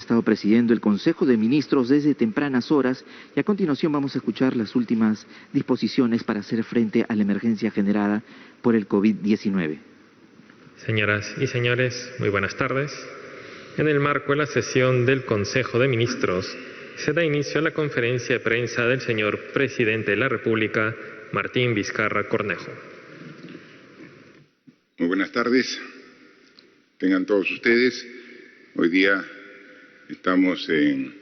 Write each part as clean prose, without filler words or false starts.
estado presidiendo el Consejo de Ministros desde tempranas horas y a continuación vamos a escuchar las últimas disposiciones para hacer frente a la emergencia generada por el COVID-19. Señoras y señores, muy buenas tardes. En el marco de la sesión del Consejo de Ministros, se da inicio a la conferencia de prensa del señor Presidente de la República, Martín Vizcarra Cornejo. Muy buenas tardes. Tengan todos ustedes. Hoy día estamos en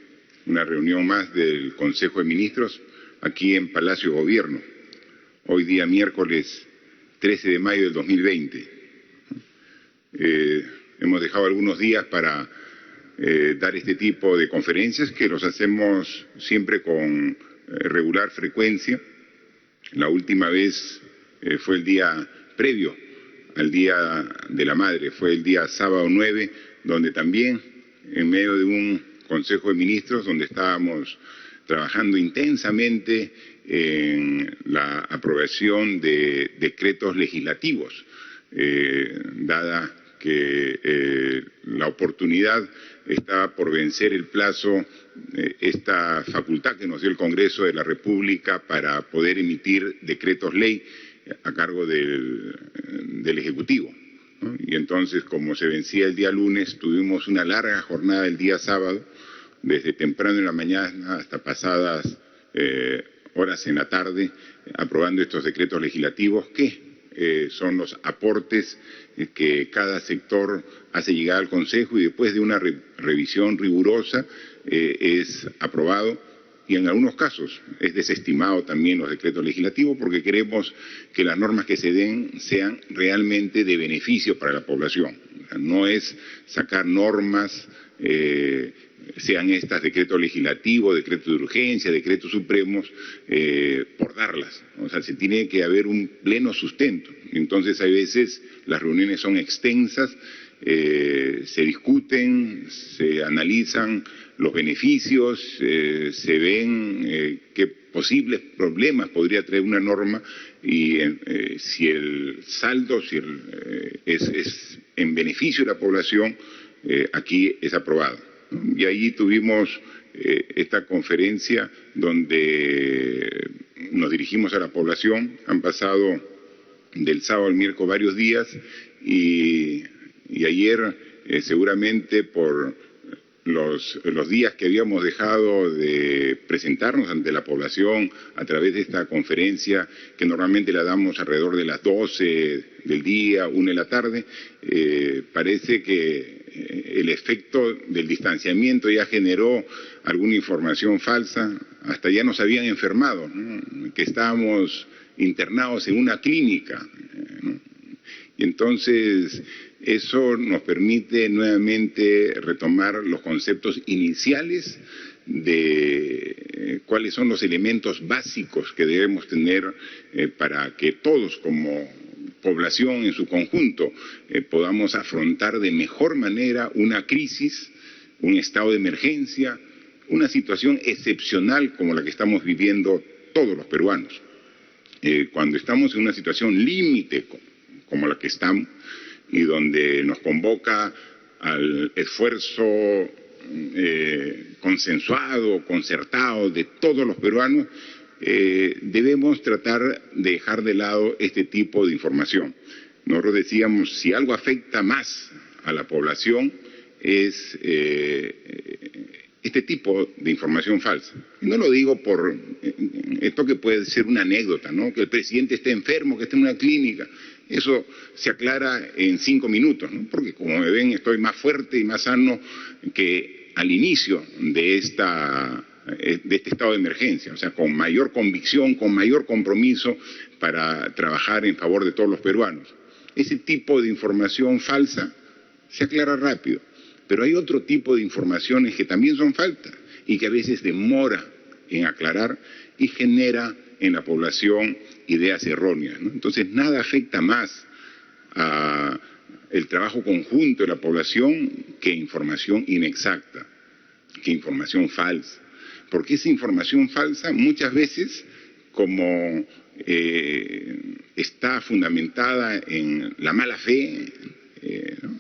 una reunión más del Consejo de Ministros aquí en Palacio de Gobierno. Hoy día miércoles 13 de mayo del 2020. Hemos dejado algunos días para dar este tipo de conferencias que los hacemos siempre con regular frecuencia. La última vez fue el día previo al Día de la Madre, fue el día sábado 9, donde también en medio de un Consejo de Ministros donde estábamos trabajando intensamente en la aprobación de decretos legislativos, dada que la oportunidad estaba por vencer el plazo, esta facultad que nos dio el Congreso de la República para poder emitir decretos ley a cargo del Ejecutivo, ¿no? Y entonces, como se vencía el día lunes, tuvimos una larga jornada el día sábado, desde temprano en la mañana hasta pasadas horas en la tarde, aprobando estos decretos legislativos que son los aportes que cada sector hace llegar al Consejo y después de una revisión rigurosa es aprobado. Y en algunos casos es desestimado también los decretos legislativos porque queremos que las normas que se den sean realmente de beneficio para la población. O sea, no es sacar normas, sean estas decretos legislativos, decretos de urgencia, decretos supremos, por darlas. O sea, se tiene que haber un pleno sustento. Entonces, hay veces las reuniones son extensas, se discuten, se analizan los beneficios, se ven qué posibles problemas podría traer una norma y si el saldo es en beneficio de la población, aquí es aprobado. Y ahí tuvimos esta conferencia donde nos dirigimos a la población. Han pasado del sábado al miércoles varios días y ayer seguramente por los días que habíamos dejado de presentarnos ante la población a través de esta conferencia que normalmente la damos alrededor de las 12 del día, 1 de la tarde, parece que el efecto del distanciamiento ya generó alguna información falsa, hasta ya nos habían enfermado, ¿no? Que estábamos internados en una clínica, ¿no? Y entonces eso nos permite nuevamente retomar los conceptos iniciales de cuáles son los elementos básicos que debemos tener para que todos como población en su conjunto podamos afrontar de mejor manera una crisis, un estado de emergencia, una situación excepcional como la que estamos viviendo todos los peruanos. Cuando estamos en una situación límite como la que estamos y donde nos convoca al esfuerzo consensuado, concertado de todos los peruanos, debemos tratar de dejar de lado este tipo de información. Nosotros decíamos, si algo afecta más a la población es este tipo de información falsa. Y no lo digo por esto que puede ser una anécdota, ¿no? Que el presidente esté enfermo, que esté en una clínica. Eso se aclara en 5 minutos, ¿no? Porque como me ven estoy más fuerte y más sano que al inicio de este estado de emergencia, o sea, con mayor convicción, con mayor compromiso para trabajar en favor de todos los peruanos. Ese tipo de información falsa se aclara rápido, pero hay otro tipo de informaciones que también son falsas y que a veces demora en aclarar y genera en la población ideas erróneas, ¿no? Entonces nada afecta más a el trabajo conjunto de la población que información inexacta, que información falsa. Porque esa información falsa muchas veces, como está fundamentada en la mala fe, ¿no?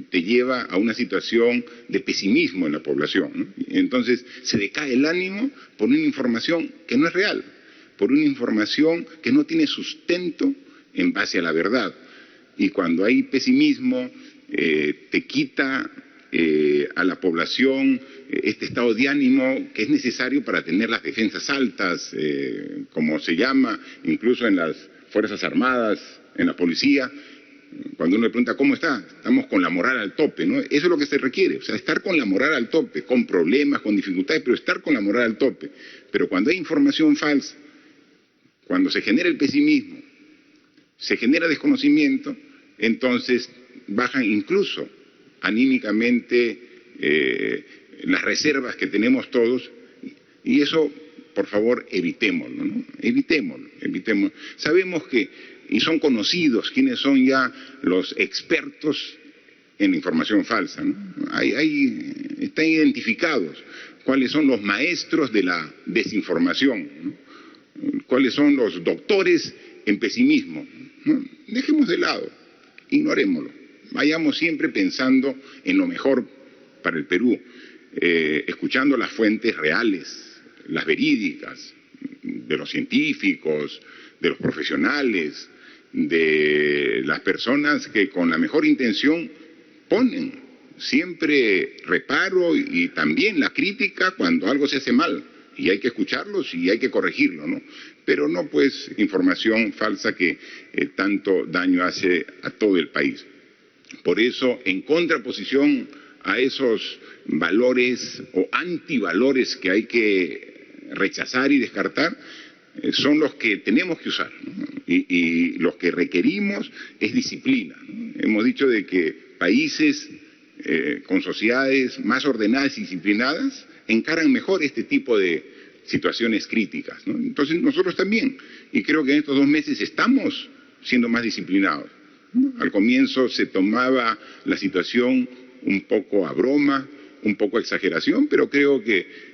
Te lleva a una situación de pesimismo en la población, ¿no? Entonces se decae el ánimo por una información que no es real, por una información que no tiene sustento en base a la verdad. Y cuando hay pesimismo, te quita a la población este estado de ánimo que es necesario para tener las defensas altas, como se llama incluso en las Fuerzas Armadas, en la policía. Cuando uno le pregunta ¿cómo está? Estamos con la moral al tope, ¿no? Eso es lo que se requiere, o sea, estar con la moral al tope, con problemas, con dificultades, pero estar con la moral al tope. Pero cuando hay información falsa, cuando se genera el pesimismo, se genera desconocimiento, entonces bajan incluso anímicamente las reservas que tenemos todos, y eso, por favor, evitémoslo, ¿no? Evitémoslo. Sabemos que, y son conocidos quiénes son ya los expertos en información falsa, ¿no? Están identificados cuáles son los maestros de la desinformación, ¿no? Cuáles son los doctores en pesimismo, ¿no? Dejemos de lado, ignorémoslo, vayamos siempre pensando en lo mejor para el Perú, escuchando las fuentes reales, las verídicas, de los científicos, de los profesionales, de las personas que con la mejor intención ponen siempre reparo y también la crítica cuando algo se hace mal, y hay que escucharlos y hay que corregirlo, ¿no? Pero no pues información falsa que tanto daño hace a todo el país. Por eso, en contraposición a esos valores o antivalores que hay que rechazar y descartar, son los que tenemos que usar, ¿no? Y los que requerimos es disciplina, ¿no? Hemos dicho de que países con sociedades más ordenadas y disciplinadas encaran mejor este tipo de situaciones críticas, ¿no? Entonces nosotros también, y creo que en estos 2 meses estamos siendo más disciplinados, ¿no? Al comienzo se tomaba la situación un poco a broma, un poco a exageración, pero creo que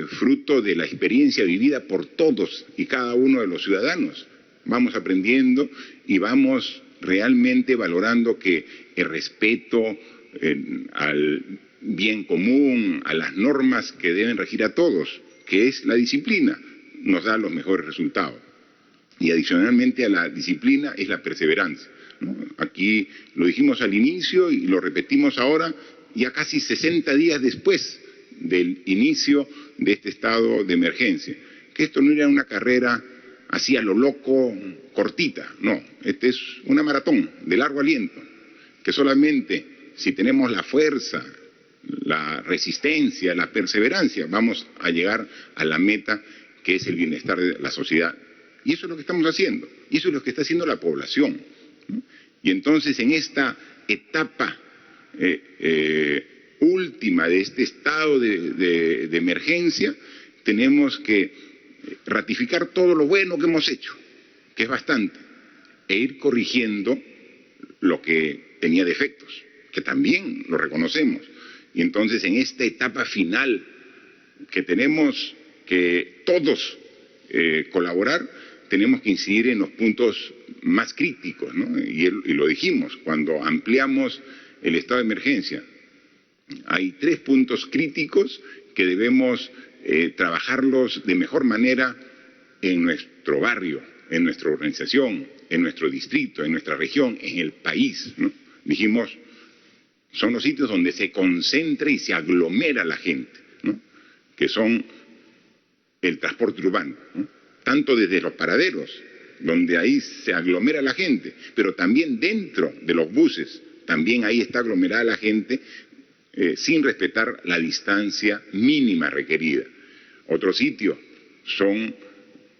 fruto de la experiencia vivida por todos y cada uno de los ciudadanos, vamos aprendiendo y vamos realmente valorando que el respeto al bien común, a las normas que deben regir a todos, que es la disciplina, nos da los mejores resultados. Y adicionalmente a la disciplina es la perseverancia, ¿no? Aquí lo dijimos al inicio y lo repetimos ahora, ya casi 60 días después del inicio de este estado de emergencia, que esto no era una carrera así a lo loco, cortita, no, este es una maratón de largo aliento, que solamente si tenemos la fuerza, la resistencia, la perseverancia, vamos a llegar a la meta que es el bienestar de la sociedad. Y eso es lo que estamos haciendo, y eso es lo que está haciendo la población, ¿no? Y entonces en esta etapa última de este estado de emergencia, tenemos que ratificar todo lo bueno que hemos hecho, que es bastante, e ir corrigiendo lo que tenía defectos, que también lo reconocemos. Y entonces en esta etapa final que tenemos que todos colaborar, tenemos que incidir en los puntos más críticos, ¿no? Y lo dijimos cuando ampliamos el estado de emergencia. Hay 3 puntos críticos que debemos trabajarlos de mejor manera en nuestro barrio, en nuestra organización, en nuestro distrito, en nuestra región, en el país, ¿no? Dijimos, son los sitios donde se concentra y se aglomera la gente, ¿no? Que son el transporte urbano, ¿no? Tanto desde los paraderos, donde ahí se aglomera la gente, pero también dentro de los buses, también ahí está aglomerada la gente, sin respetar la distancia mínima requerida. Otro sitio son,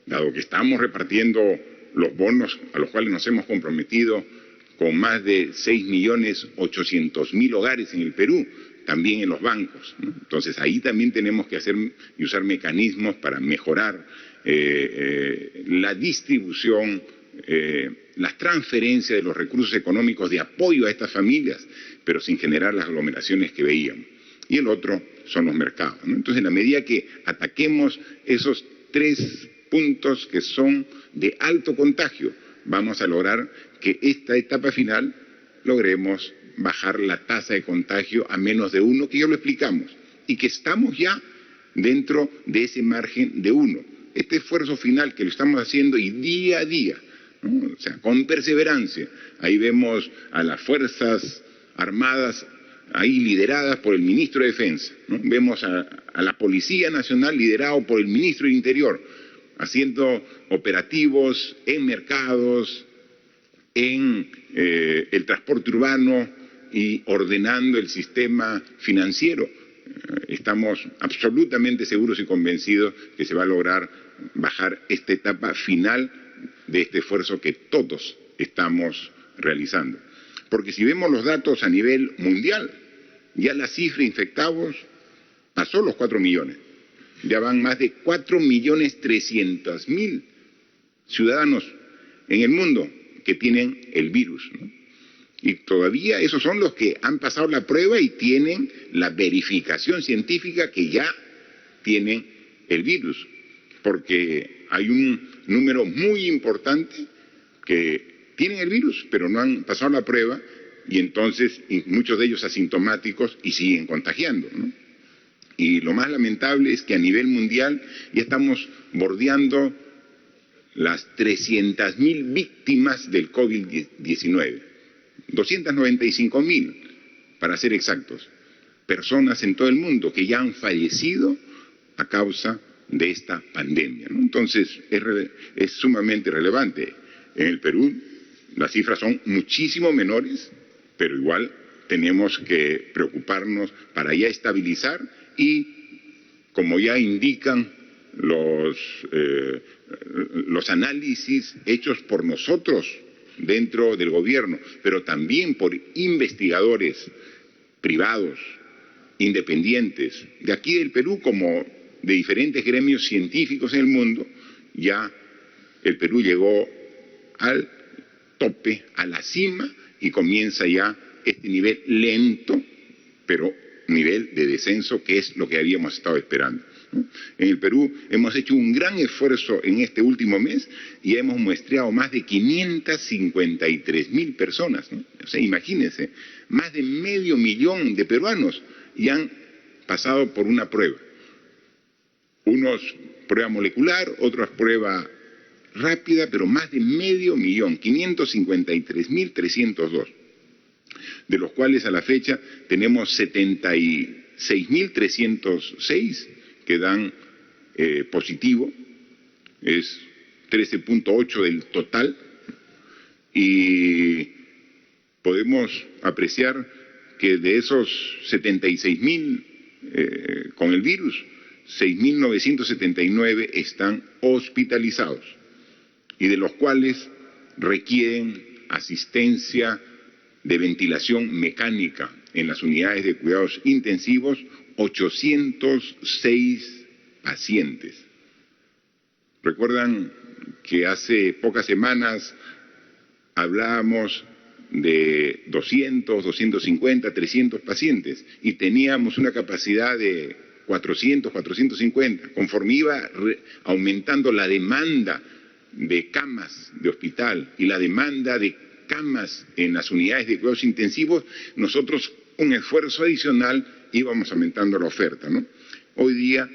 dado que estamos repartiendo los bonos a los cuales nos hemos comprometido con más de 6.800.000 hogares en el Perú, también en los bancos, ¿no? Entonces ahí también tenemos que hacer y usar mecanismos para mejorar la distribución, las transferencias de los recursos económicos de apoyo a estas familias, pero sin generar las aglomeraciones que veíamos. Y el otro son los mercados, ¿no? Entonces, en la medida que ataquemos esos 3 puntos que son de alto contagio, vamos a lograr que esta etapa final logremos bajar la tasa de contagio a menos de 1, que ya lo explicamos, y que estamos ya dentro de ese margen de 1. Este esfuerzo final que lo estamos haciendo y día a día, ¿no? O sea, con perseverancia. Ahí vemos a las Fuerzas Armadas ahí lideradas por el Ministro de Defensa, ¿no? Vemos a la Policía Nacional liderado por el Ministro del Interior, haciendo operativos en mercados, en el transporte urbano y ordenando el sistema financiero. Estamos absolutamente seguros y convencidos que se va a lograr bajar esta etapa final de este esfuerzo que todos estamos realizando. Porque si vemos los datos a nivel mundial, ya la cifra de infectados pasó los 4 millones. Ya van más de 4.300.000 ciudadanos en el mundo que tienen el virus, ¿no? Y todavía esos son los que han pasado la prueba y tienen la verificación científica que ya tienen el virus. Porque hay un número muy importante que tienen el virus, pero no han pasado la prueba, y entonces muchos de ellos asintomáticos y siguen contagiando, ¿no? Y lo más lamentable es que a nivel mundial ya estamos bordeando las 300.000 víctimas del COVID-19. 295.000, para ser exactos, personas en todo el mundo que ya han fallecido a causa de esta pandemia, ¿no? Entonces es sumamente relevante. En el Perú las cifras son muchísimo menores, pero igual tenemos que preocuparnos para ya estabilizar y, como ya indican los análisis hechos por nosotros dentro del gobierno, pero también por investigadores privados, independientes, de aquí del Perú como de diferentes gremios científicos en el mundo, ya el Perú llegó al tope, a la cima, y comienza ya este nivel lento, pero nivel de descenso, que es lo que habíamos estado esperando, ¿no? En el Perú hemos hecho un gran esfuerzo en este último mes y hemos muestreado más de 553.000 personas, ¿no? O sea, imagínense, más de 500.000 de peruanos ya han pasado por una prueba. Unos prueba molecular, otros prueba rápida, pero más de 500.000, 553.302. De los cuales a la fecha tenemos 76.306 que dan positivo, es 13.8 del total, y podemos apreciar que de esos 76.000 con el virus, 6.979 están hospitalizados, y de los cuales requieren asistencia de ventilación mecánica en las unidades de cuidados intensivos, 806 pacientes. ¿Recuerdan que hace pocas semanas hablábamos de 200, 250, 300 pacientes y teníamos una capacidad de 400, 450? Conforme iba aumentando la demanda de camas de hospital y la demanda de camas en las unidades de cuidados intensivos, nosotros un esfuerzo adicional íbamos aumentando la oferta, ¿no? Hoy día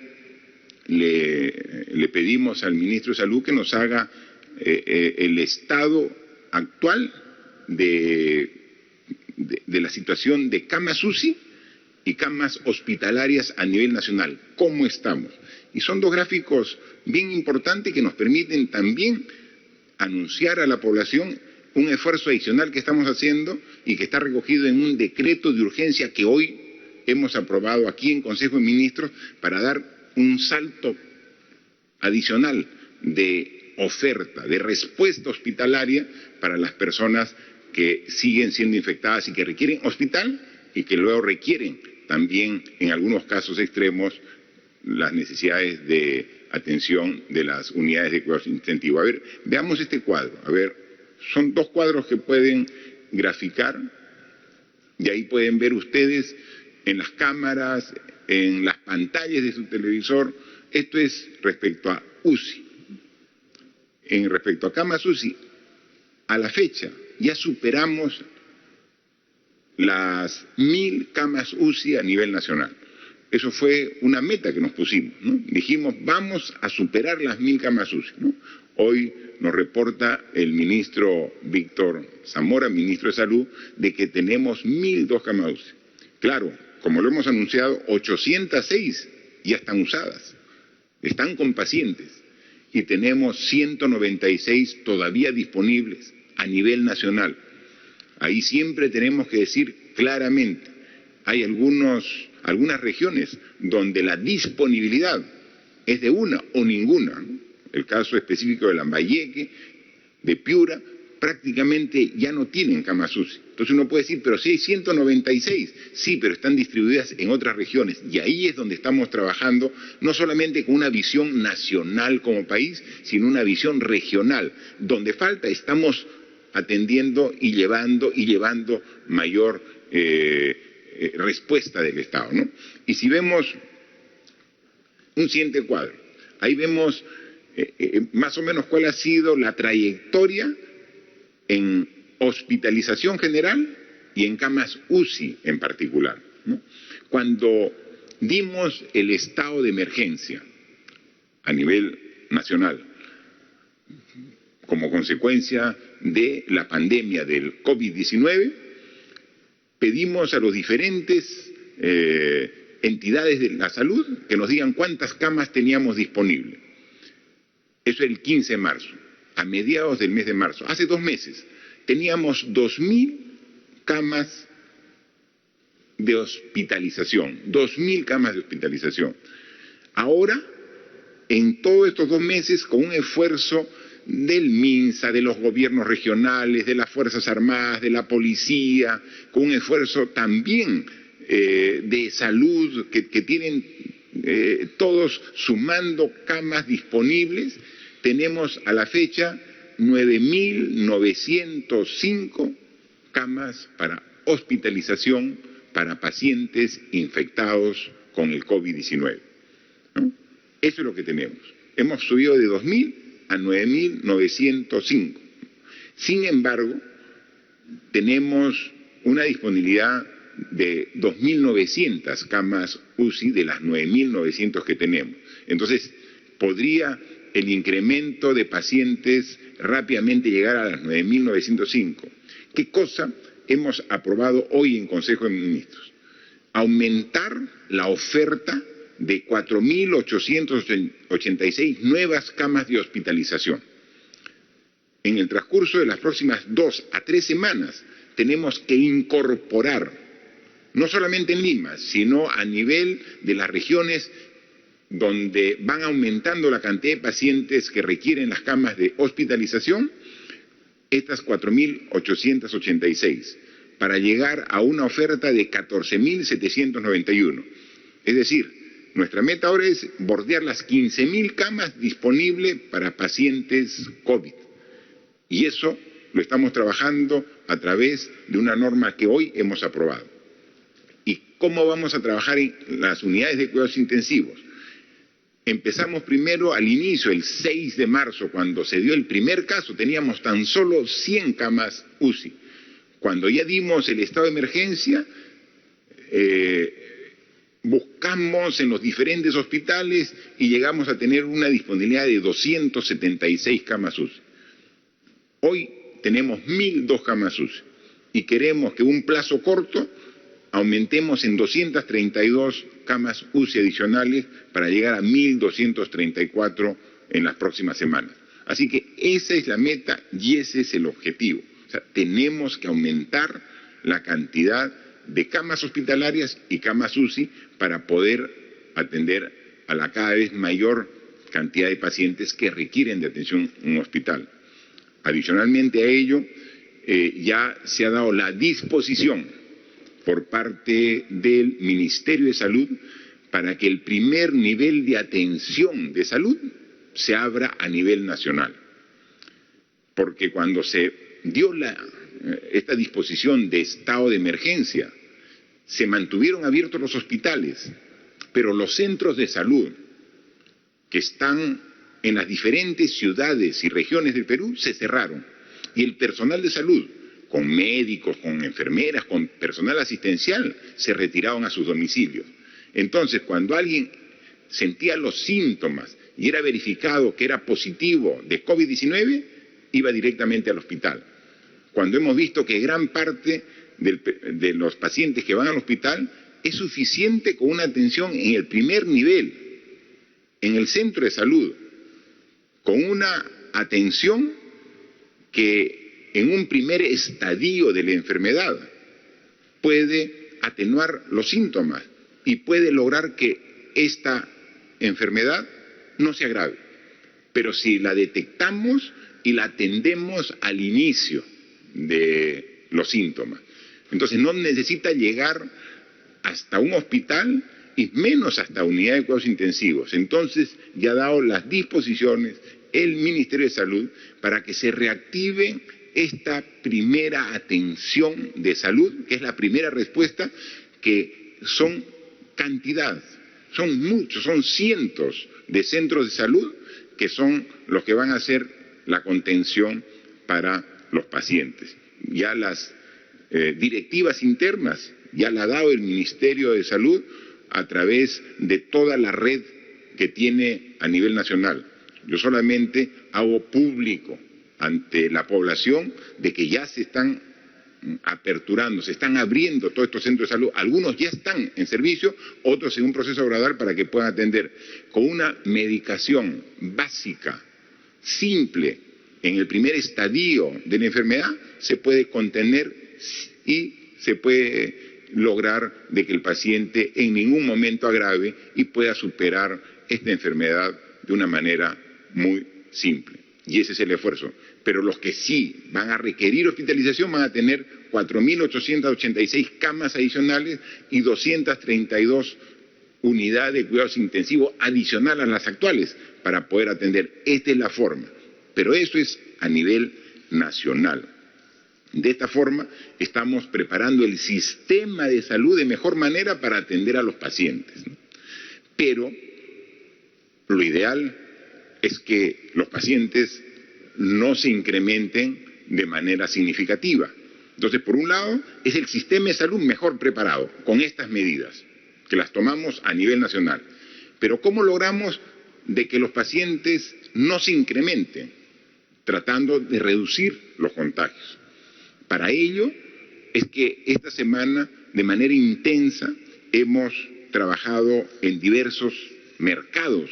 le pedimos al Ministro de Salud que nos haga el estado actual de la situación de camas UCI y camas hospitalarias a nivel nacional. ¿Cómo estamos? Y son dos gráficos bien importantes que nos permiten también anunciar a la población un esfuerzo adicional que estamos haciendo y que está recogido en un decreto de urgencia que hoy hemos aprobado aquí en Consejo de Ministros para dar un salto adicional de oferta, de respuesta hospitalaria para las personas que siguen siendo infectadas y que requieren hospital y que luego requieren también, en algunos casos extremos, las necesidades de atención de las unidades de cuidados intensivos. A ver, veamos este cuadro. A ver, son dos cuadros que pueden graficar y ahí pueden ver ustedes en las cámaras, en las pantallas de su televisor. Esto es respecto a UCI. Respecto a camas UCI, a la fecha ya superamos las 1000 camas UCI a nivel nacional. Eso fue una meta que nos pusimos, ¿no? Dijimos, vamos a superar las 1000 camas UCI, ¿no? Hoy nos reporta el ministro Víctor Zamora, ministro de Salud, de que tenemos 1002 camas UCI. Claro, como lo hemos anunciado, 806 ya están usadas, están con pacientes, y tenemos 196 todavía disponibles a nivel nacional. Ahí siempre tenemos que decir claramente, hay algunas regiones donde la disponibilidad es de una o ninguna, ¿no? El caso específico de Lambayeque, de Piura, prácticamente ya no tienen camas UCI. Entonces uno puede decir, pero si hay 196, sí, pero están distribuidas en otras regiones. Y ahí es donde estamos trabajando, no solamente con una visión nacional como país, sino una visión regional. Donde falta, estamos atendiendo y llevando mayor respuesta del Estado, ¿no? Y si vemos un siguiente cuadro, ahí vemos más o menos cuál ha sido la trayectoria en hospitalización general y en camas UCI en particular, ¿no? Cuando dimos el estado de emergencia a nivel nacional como consecuencia de la pandemia del COVID-19, pedimos a los diferentes entidades de la salud que nos digan cuántas camas teníamos disponibles. Eso es el 15 de marzo, a mediados del mes de marzo. Hace 2 meses teníamos 2000 camas de hospitalización, 2000 camas de hospitalización. Ahora, en todos estos 2 meses, con un esfuerzo del MINSA, de los gobiernos regionales, de las Fuerzas Armadas, de la policía, con un esfuerzo también de salud, que tienen todos sumando camas disponibles, tenemos a la fecha 9.905 camas para hospitalización para pacientes infectados con el COVID-19, ¿no? Eso es lo que tenemos. Hemos subido de 2.000 a 9.905. Sin embargo, tenemos una disponibilidad de 2.900 camas UCI de las 9.900 que tenemos. Entonces, podría el incremento de pacientes rápidamente llegar a las 9.905. ¿Qué cosa hemos aprobado hoy en Consejo de Ministros? Aumentar la oferta de 4.886 nuevas camas de hospitalización. En el transcurso de las próximas 2 a 3 semanas tenemos que incorporar, no solamente en Lima, sino a nivel de las regiones donde van aumentando la cantidad de pacientes que requieren las camas de hospitalización, estas 4.886, para llegar a una oferta de 14.791. Es decir, nuestra meta ahora es bordear las 15.000 camas disponibles para pacientes COVID. Y eso lo estamos trabajando a través de una norma que hoy hemos aprobado. ¿Y cómo vamos a trabajar en las unidades de cuidados intensivos? Empezamos primero al inicio, el 6 de marzo, cuando se dio el primer caso, teníamos tan solo 100 camas UCI. Cuando ya dimos el estado de emergencia, buscamos en los diferentes hospitales y llegamos a tener una disponibilidad de 276 camas UCI. Hoy tenemos 1.002 camas UCI y queremos que en un plazo corto aumentemos en 232 camas UCI adicionales para llegar a 1.234 en las próximas semanas. Así que esa es la meta y ese es el objetivo. O sea, tenemos que aumentar la cantidad de camas hospitalarias y camas UCI para poder atender a la cada vez mayor cantidad de pacientes que requieren de atención en un hospital. Adicionalmente a ello, ya se ha dado la disposición por parte del Ministerio de Salud para que el primer nivel de atención de salud se abra a nivel nacional. Porque cuando se dio esta disposición de estado de emergencia, se mantuvieron abiertos los hospitales, pero los centros de salud que están en las diferentes ciudades y regiones del Perú se cerraron. Y el personal de salud con médicos, con enfermeras, con personal asistencial, se retiraban a sus domicilios. Entonces, cuando alguien sentía los síntomas y era verificado que era positivo de COVID-19, iba directamente al hospital. Cuando hemos visto que gran parte de los pacientes que van al hospital es suficiente con una atención en el primer nivel, en el centro de salud, con una atención que en un primer estadio de la enfermedad puede atenuar los síntomas y puede lograr que esta enfermedad no se agrave. Pero si la detectamos y la atendemos al inicio de los síntomas, entonces no necesita llegar hasta un hospital y menos hasta unidad de cuidados intensivos. Entonces ya ha dado las disposiciones el Ministerio de Salud para que se reactive esta primera atención de salud, que es la primera respuesta, que son cantidades, son muchos, son cientos de centros de salud que son los que van a hacer la contención para los pacientes. Ya las directivas internas ya la ha dado el Ministerio de Salud a través de toda la red que tiene a nivel nacional. Yo solamente hago público ante la población de que ya se están aperturando, se están abriendo todos estos centros de salud. Algunos ya están en servicio, otros en un proceso gradual para que puedan atender con una medicación básica, simple, en el primer estadio de la enfermedad, se puede contener y se puede lograr de que el paciente en ningún momento agrave y pueda superar esta enfermedad de una manera muy simple. Y ese es el esfuerzo. Pero los que sí van a requerir hospitalización van a tener 4.886 camas adicionales y 232 unidades de cuidados intensivos adicionales a las actuales para poder atender. Esta es la forma. Pero eso es a nivel nacional. De esta forma estamos preparando el sistema de salud de mejor manera para atender a los pacientes, ¿no? Pero lo ideal es que los pacientes no se incrementen de manera significativa. Entonces, por un lado, es el sistema de salud mejor preparado con estas medidas, que las tomamos a nivel nacional. Pero ¿cómo logramos de que los pacientes no se incrementen? Tratando de reducir los contagios. Para ello es que esta semana, de manera intensa, hemos trabajado en diversos mercados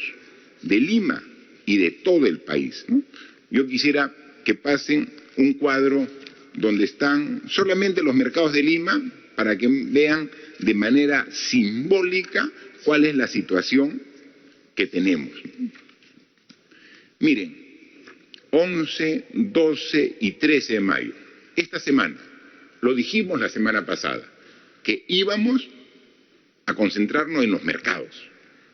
de Lima y de todo el país, ¿no? Yo quisiera que pasen un cuadro donde están solamente los mercados de Lima para que vean de manera simbólica cuál es la situación que tenemos. Miren, 11, 12 y 13 de mayo. Esta semana, lo dijimos la semana pasada, que íbamos a concentrarnos en los mercados,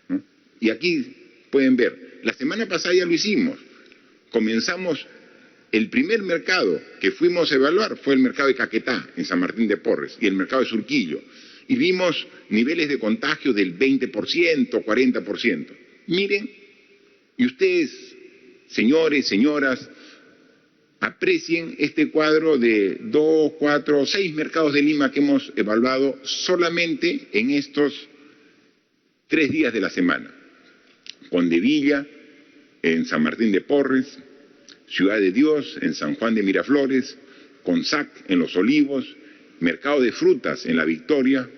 ¿no? Y aquí pueden ver, la semana pasada ya lo hicimos. Comenzamos, el primer mercado que fuimos a evaluar fue el mercado de Caquetá, en San Martín de Porres, y el mercado de Surquillo. Y vimos niveles de contagio del 20%, 40%. Miren, y ustedes, señores, señoras, aprecien este cuadro de 2, 4, 6 mercados de Lima que hemos evaluado solamente en estos 3 días de la semana. Condevilla, en San Martín de Porres, Ciudad de Dios, en San Juan de Miraflores, Consac, en Los Olivos, Mercado de Frutas, en La Victoria,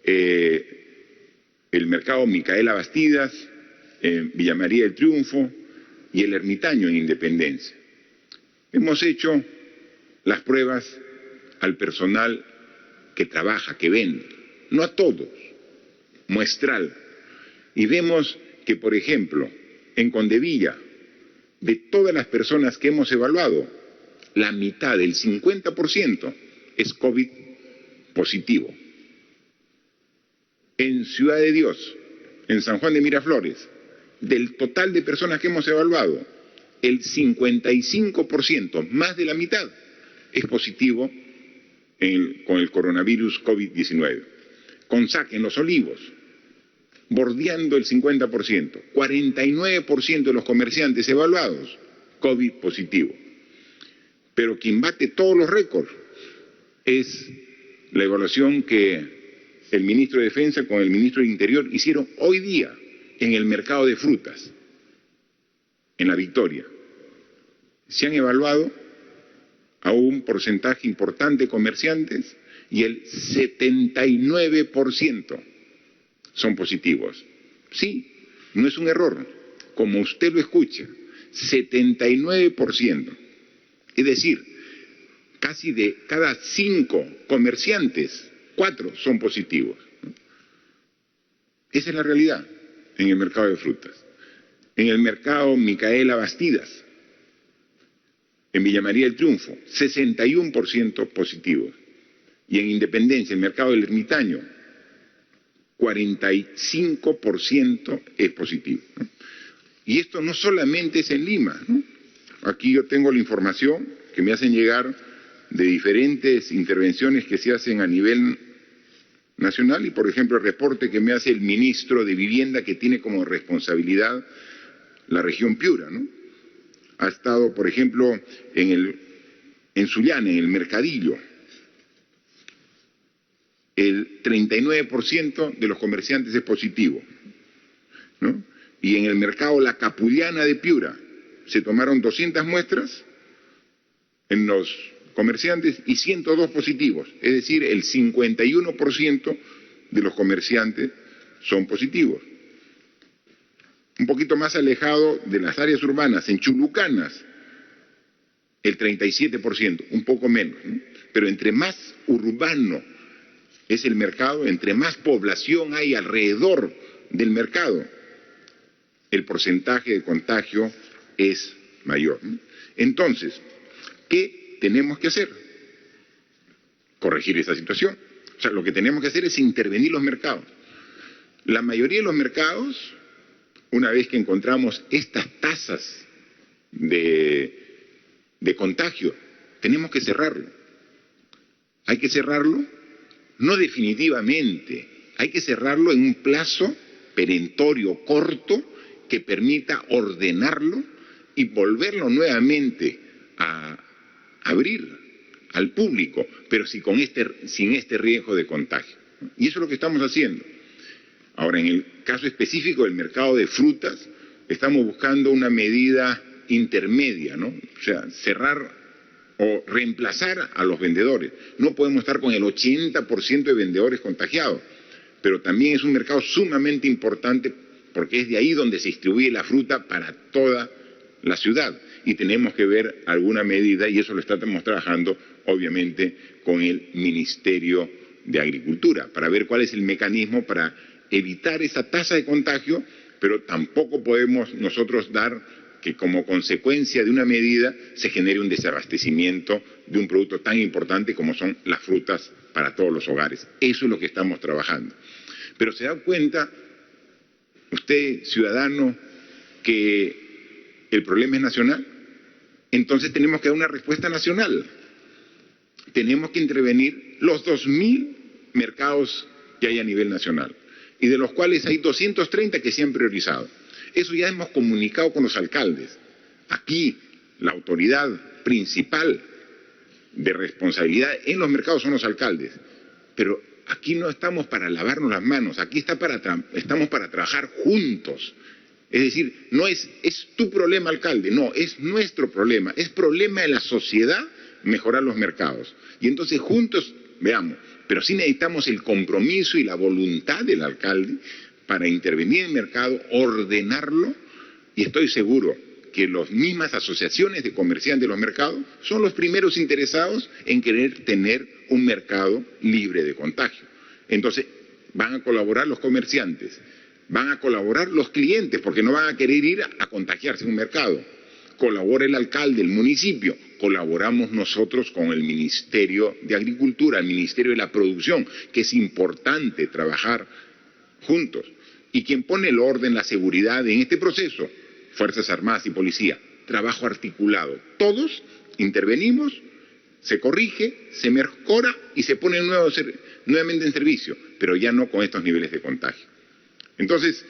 el Mercado Micaela Bastidas, en Villa María del Triunfo y el Ermitaño, en Independencia. Hemos hecho las pruebas al personal que trabaja, que vende, no a todos, muestral. Y vemos que, por ejemplo, en Condevilla, de todas las personas que hemos evaluado, la mitad, el 50%, es COVID positivo. En Ciudad de Dios, en San Juan de Miraflores, del total de personas que hemos evaluado, el 55%, más de la mitad, es positivo con el coronavirus COVID-19. Consac, en Los Olivos, bordeando el 50%, 49% de los comerciantes evaluados, COVID positivo. Pero quien bate todos los récords es la evaluación que el ministro de Defensa con el ministro de Interior hicieron hoy día en el mercado de frutas, en La Victoria. Se han evaluado a un porcentaje importante de comerciantes y el 79% son positivos. Sí, no es un error, como usted lo escucha, 79%. Es decir, casi de cada 5 comerciantes, 4 son positivos. Esa es la realidad en el mercado de frutas. En el mercado Micaela Bastidas, en Villa María del Triunfo, 61% positivos. Y en Independencia, el mercado del Ermitaño, 45% es positivo. Y esto no solamente es en Lima, ¿no? Aquí yo tengo la información que me hacen llegar de diferentes intervenciones que se hacen a nivel nacional y, por ejemplo, el reporte que me hace el ministro de Vivienda, que tiene como responsabilidad la región Piura, ¿no? Ha estado, por ejemplo, en Sullana, en el Mercadillo. El 39% de los comerciantes es positivo, ¿no? Y en el mercado La Capullana de Piura se tomaron 200 muestras en los comerciantes y 102 positivos, es decir, el 51% de los comerciantes son positivos. Un poquito más alejado de las áreas urbanas, en Chulucanas, el 37%, un poco menos, ¿no? Pero entre más urbano es el mercado, entre más población hay alrededor del mercado, el porcentaje de contagio es mayor, ¿no? Entonces, ¿qué tenemos que hacer? Corregir esa situación. O sea, lo que tenemos que hacer es intervenir los mercados. La mayoría de los mercados, una vez que encontramos estas tasas de contagio, tenemos que cerrarlo. Hay que cerrarlo, no definitivamente, hay que cerrarlo en un plazo perentorio corto que permita ordenarlo y volverlo nuevamente a abrir al público, pero sin este riesgo de contagio. Y eso es lo que estamos haciendo. Ahora, en el caso específico del mercado de frutas, estamos buscando una medida intermedia, ¿no? O sea, cerrar o reemplazar a los vendedores. No podemos estar con el 80% de vendedores contagiados, pero también es un mercado sumamente importante porque es de ahí donde se distribuye la fruta para toda la ciudad. Y tenemos que ver alguna medida, y eso lo estamos trabajando, obviamente, con el Ministerio de Agricultura, para ver cuál es el mecanismo para evitar esa tasa de contagio, pero tampoco podemos nosotros dar que como consecuencia de una medida se genere un desabastecimiento de un producto tan importante como son las frutas para todos los hogares. Eso es lo que estamos trabajando. Pero se da cuenta, usted, ciudadano, que el problema es nacional. Entonces tenemos que dar una respuesta nacional. Tenemos que intervenir los 2.000 mercados que hay a nivel nacional, y de los cuales hay 230 que se han priorizado. Eso ya hemos comunicado con los alcaldes. Aquí la autoridad principal de responsabilidad en los mercados son los alcaldes. Pero aquí no estamos para lavarnos las manos, aquí estamos para trabajar juntos. Es decir, no es tu problema, alcalde, no, es nuestro problema, es problema de la sociedad mejorar los mercados. Y entonces juntos, veamos, pero sí necesitamos el compromiso y la voluntad del alcalde para intervenir en el mercado, ordenarlo, y estoy seguro que las mismas asociaciones de comerciantes de los mercados son los primeros interesados en querer tener un mercado libre de contagio. Entonces, van a colaborar los comerciantes, van a colaborar los clientes, porque no van a querer ir a contagiarse en un mercado. Colabora el alcalde, el municipio, colaboramos nosotros con el Ministerio de Agricultura, el Ministerio de la Producción, que es importante trabajar juntos. Y quien pone el orden, la seguridad en este proceso, Fuerzas Armadas y Policía, trabajo articulado. Todos intervenimos, se corrige, se mejora y se pone nuevamente en servicio, pero ya no con estos niveles de contagio. Entonces,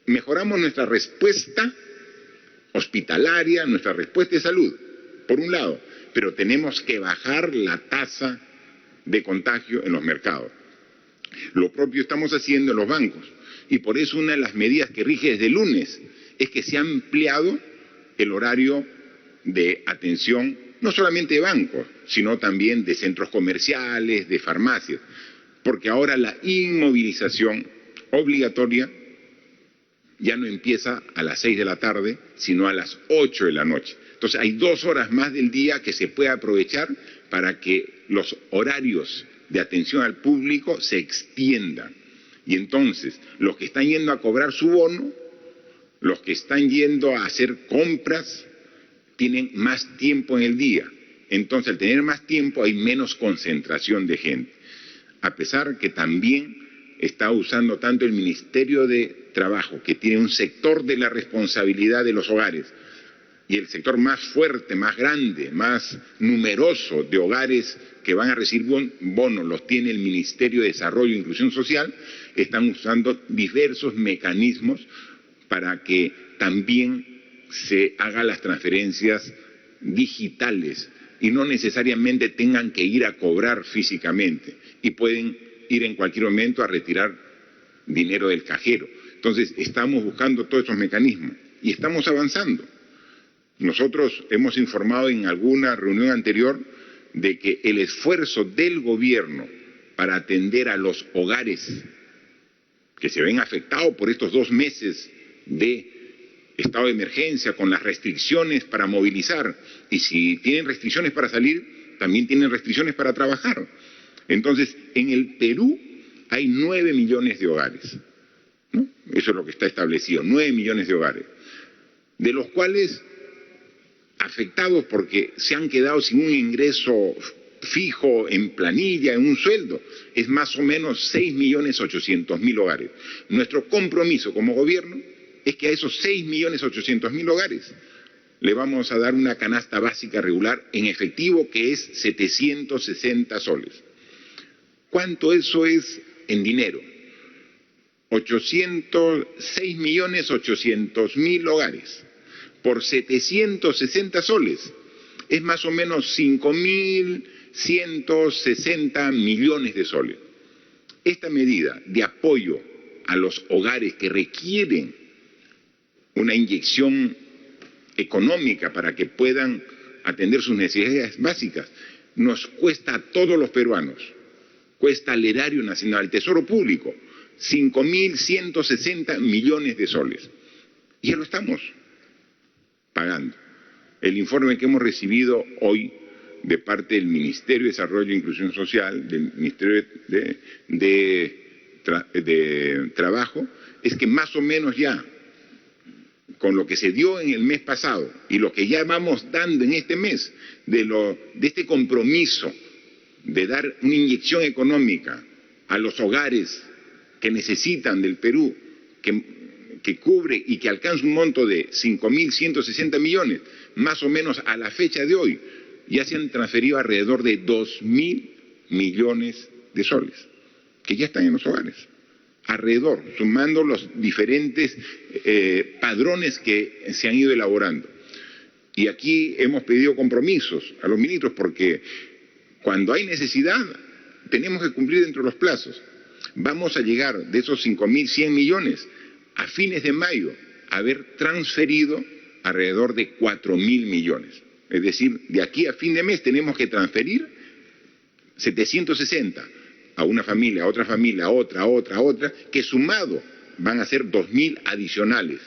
mejoramos nuestra respuesta hospitalaria, nuestra respuesta de salud, por un lado, pero tenemos que bajar la tasa de contagio en los mercados. Lo propio estamos haciendo en los bancos, y por eso una de las medidas que rige desde el lunes es que se ha ampliado el horario de atención, no solamente de bancos, sino también de centros comerciales, de farmacias, porque ahora la inmovilización obligatoria ya no empieza a las 6 de la tarde, sino a las 8 de la noche. Entonces hay 2 horas más del día que se puede aprovechar para que los horarios de atención al público se extiendan. Y entonces, los que están yendo a cobrar su bono, los que están yendo a hacer compras, tienen más tiempo en el día. Entonces, al tener más tiempo, hay menos concentración de gente. A pesar que también está usando tanto el Ministerio de Trabajo, que tiene un sector de la responsabilidad de los hogares, y el sector más fuerte, más grande, más numeroso de hogares que van a recibir bonos los tiene el Ministerio de Desarrollo e Inclusión Social, están usando diversos mecanismos para que también se hagan las transferencias digitales y no necesariamente tengan que ir a cobrar físicamente y pueden ir en cualquier momento a retirar dinero del cajero. Entonces estamos buscando todos esos mecanismos y estamos avanzando. Nosotros hemos informado en alguna reunión anterior de que el esfuerzo del gobierno para atender a los hogares que se ven afectados por estos 2 meses de estado de emergencia con las restricciones para movilizar, y si tienen restricciones para salir, también tienen restricciones para trabajar. Entonces, en el Perú hay 9 millones de hogares, ¿no? Eso es lo que está establecido, 9 millones de hogares, de los cuales afectados porque se han quedado sin un ingreso fijo en planilla, en un sueldo, es más o menos 6.800.000 hogares. Nuestro compromiso como gobierno es que a esos 6.800.000 hogares le vamos a dar una canasta básica regular en efectivo que es 760 soles. ¿Cuánto eso es en dinero? 6.800.000 hogares por 760 soles. Es más o menos 5.160 millones de soles. Esta medida de apoyo a los hogares que requieren una inyección económica para que puedan atender sus necesidades básicas, nos cuesta a todos los peruanos, cuesta al erario nacional, al Tesoro Público, 5.160 millones de soles. Y ya lo estamos pagando. El informe que hemos recibido hoy de parte del Ministerio de Desarrollo e Inclusión Social, del Ministerio de Trabajo, es que más o menos ya, con lo que se dio en el mes pasado y lo que ya vamos dando en este mes, de este compromiso de dar una inyección económica a los hogares que necesitan del Perú, que cubre y que alcanza un monto de 5.160 millones, más o menos a la fecha de hoy, ya se han transferido alrededor de 2.000 millones de soles, que ya están en los hogares, alrededor, sumando los diferentes padrones que se han ido elaborando. Y aquí hemos pedido compromisos a los ministros, porque cuando hay necesidad tenemos que cumplir dentro de los plazos. Vamos a llegar de esos 5.100 millones a fines de mayo a haber transferido alrededor de 4.000 millones. Es decir, de aquí a fin de mes tenemos que transferir 760 a una familia, a otra familia, a otra, que sumado van a ser 2.000 adicionales.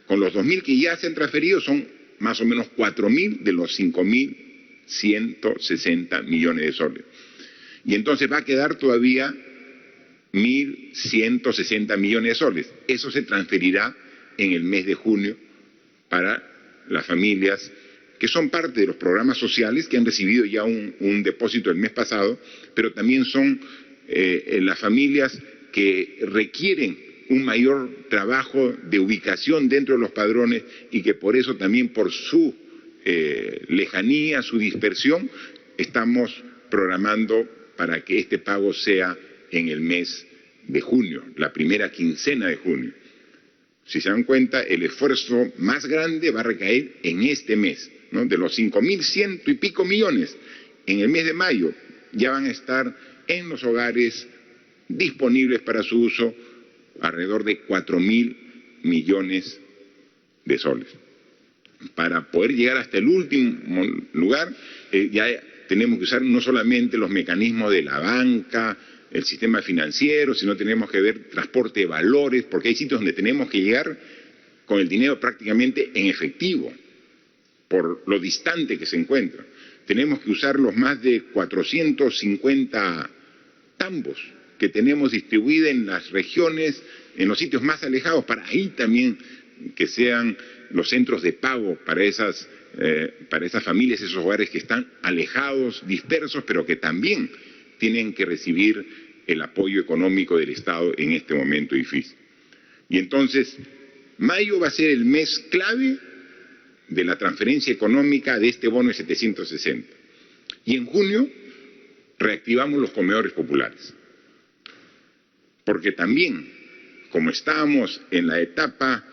Con los 2.000 que ya se han transferido son más o menos 4.000 de los 5.160 millones de soles. Y entonces va a quedar todavía 1.160 millones de soles. Eso se transferirá en el mes de junio para las familias que son parte de los programas sociales que han recibido ya un depósito el mes pasado, pero también son las familias que requieren un mayor trabajo de ubicación dentro de los padrones y que por eso también por su lejanía, su dispersión, estamos programando para que este pago sea en el mes de junio, la primera quincena de junio. Si se dan cuenta, el esfuerzo más grande va a recaer en este mes, ¿no? De los 5.100 y pico millones, en el mes de mayo ya van a estar en los hogares disponibles para su uso alrededor de 4.000 millones de soles. Para poder llegar hasta el último lugar, ya tenemos que usar no solamente los mecanismos de la banca, el sistema financiero, sino tenemos que ver transporte de valores, porque hay sitios donde tenemos que llegar con el dinero prácticamente en efectivo, por lo distante que se encuentra. Tenemos que usar los más de 450 tambos que tenemos distribuidos en las regiones, en los sitios más alejados, para ahí también que sean los centros de pago para esas familias, esos hogares que están alejados, dispersos, pero que también tienen que recibir el apoyo económico del Estado en este momento difícil. Y entonces, mayo va a ser el mes clave de la transferencia económica de este bono de 760. Y en junio reactivamos los comedores populares. Porque también, como estábamos en la etapa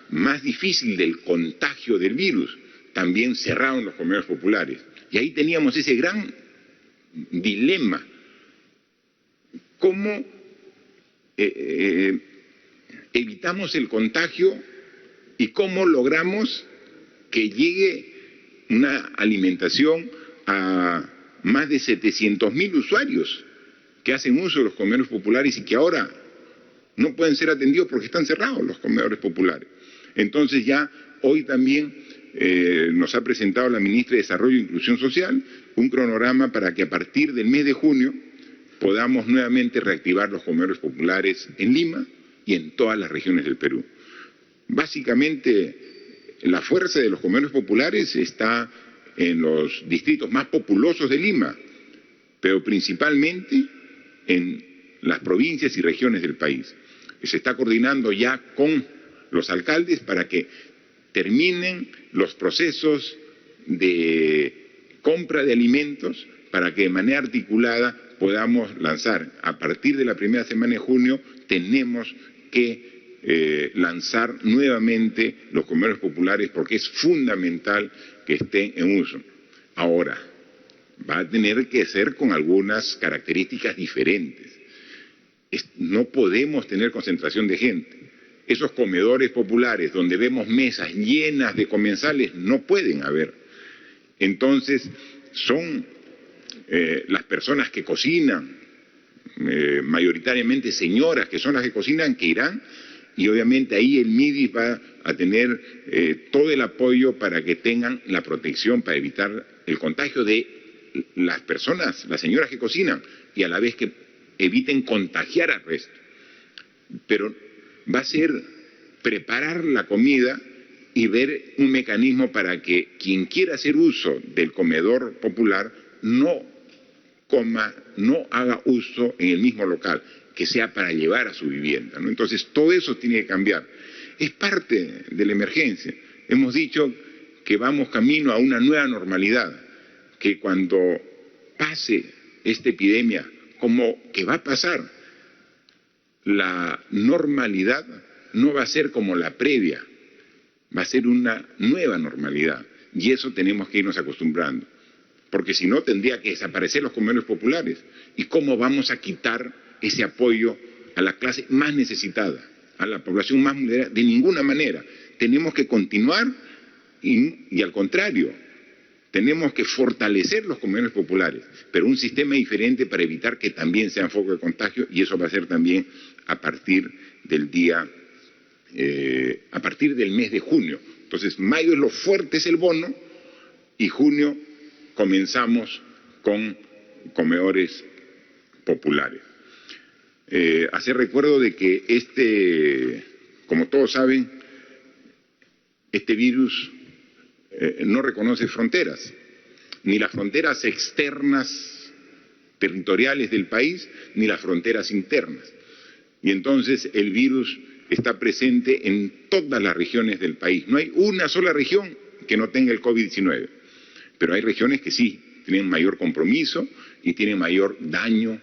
más difícil del contagio del virus, también cerraron los comedores populares. Y ahí teníamos ese gran dilema. ¿Cómo evitamos el contagio y cómo logramos que llegue una alimentación a más de 700.000 usuarios que hacen uso de los comedores populares y que ahora no pueden ser atendidos porque están cerrados los comedores populares? Entonces ya hoy también nos ha presentado la ministra de Desarrollo e Inclusión Social un cronograma para que a partir del mes de junio podamos nuevamente reactivar los comedores populares en Lima y en todas las regiones del Perú. Básicamente, la fuerza de los comedores populares está en los distritos más populosos de Lima, pero principalmente en las provincias y regiones del país. Se está coordinando ya con los alcaldes para que terminen los procesos de compra de alimentos para que de manera articulada podamos lanzar. A partir de la primera semana de junio tenemos que lanzar nuevamente los comedores populares porque es fundamental que estén en uso. Ahora, va a tener que ser con algunas características diferentes. No podemos tener concentración de gente. Esos comedores populares donde vemos mesas llenas de comensales no pueden haber. Entonces, son las personas que cocinan, mayoritariamente señoras que son las que cocinan, que irán, y obviamente ahí el MIDIS va a tener todo el apoyo para que tengan la protección para evitar el contagio de las personas, las señoras que cocinan, y a la vez que eviten contagiar al resto. Pero va a ser preparar la comida y ver un mecanismo para que quien quiera hacer uso del comedor popular no coma, no haga uso en el mismo local, que sea para llevar a su vivienda, ¿no? Entonces todo eso tiene que cambiar. Es parte de la emergencia. Hemos dicho que vamos camino a una nueva normalidad, que cuando pase esta epidemia, como que va a pasar, la normalidad no va a ser como la previa, va a ser una nueva normalidad, y eso tenemos que irnos acostumbrando, porque si no tendría que desaparecer los comedores populares. ¿Y cómo vamos a quitar ese apoyo a la clase más necesitada, a la población más vulnerable? De ninguna manera. Tenemos que continuar y al contrario, tenemos que fortalecer los comedores populares, pero un sistema diferente para evitar que también sean foco de contagio, y eso va a ser también a partir del a partir del mes de junio. Entonces, mayo es lo fuerte, es el bono, y junio comenzamos con comedores populares. Hacer recuerdo de que como todos saben, este virus no reconoce fronteras, ni las fronteras externas territoriales del país, ni las fronteras internas. Y entonces el virus está presente en todas las regiones del país. No hay una sola región que no tenga el COVID-19, pero hay regiones que sí tienen mayor compromiso y tienen mayor daño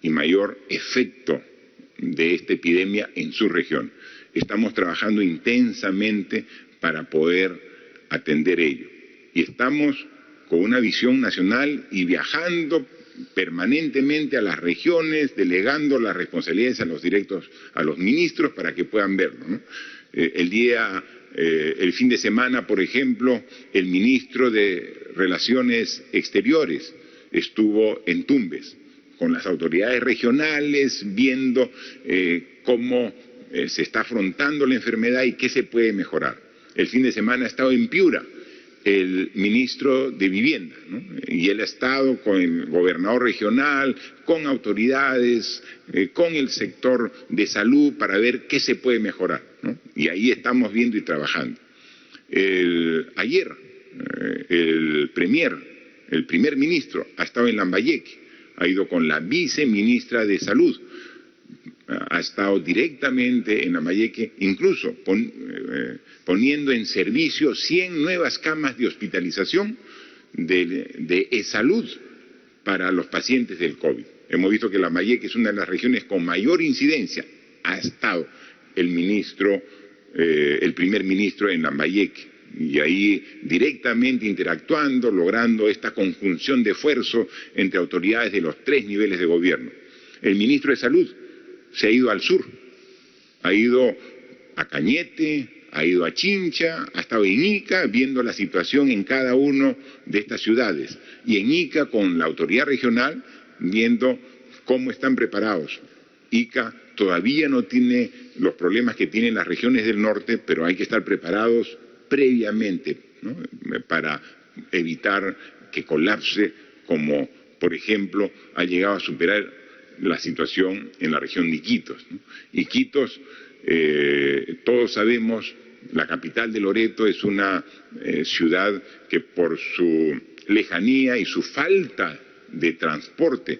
y mayor efecto de esta epidemia en su región. Estamos trabajando intensamente para poder atender ello. y estamos con una visión nacional y viajando permanentemente a las regiones, delegando las responsabilidades a los ministros para que puedan verlo, ¿no? El fin de semana, por ejemplo, el ministro de Relaciones Exteriores estuvo en Tumbes con las autoridades regionales viendo cómo se está afrontando la enfermedad y qué se puede mejorar. El fin de semana ha estado en Piura el ministro de Vivienda, ¿no? Y él ha estado con el gobernador regional, con autoridades, con el sector de salud para ver qué se puede mejorar, ¿no? Y ahí estamos viendo y trabajando. Ayer el primer ministro ha estado en Lambayeque, ha ido con la viceministra de Salud, ha estado directamente en Lambayeque, incluso poniendo en servicio 100 nuevas camas de hospitalización de e-salud para los pacientes del COVID. Hemos visto que Lambayeque es una de las regiones con mayor incidencia. Ha estado el primer ministro en Lambayeque, y ahí directamente interactuando, logrando esta conjunción de esfuerzo entre autoridades de los 3 niveles de gobierno. El ministro de Salud se ha ido al sur, ha ido a Cañete, ha ido a Chincha, ha estado en Ica viendo la situación en cada una de estas ciudades, y en Ica con la autoridad regional viendo cómo están preparados. Ica todavía no tiene los problemas que tienen las regiones del norte, pero hay que estar preparados previamente, ¿no? Para evitar que colapse, como por ejemplo ha llegado a superar la situación en la región de Iquitos, ¿no? Iquitos, todos sabemos, la capital de Loreto es una ciudad que por su lejanía y su falta de transporte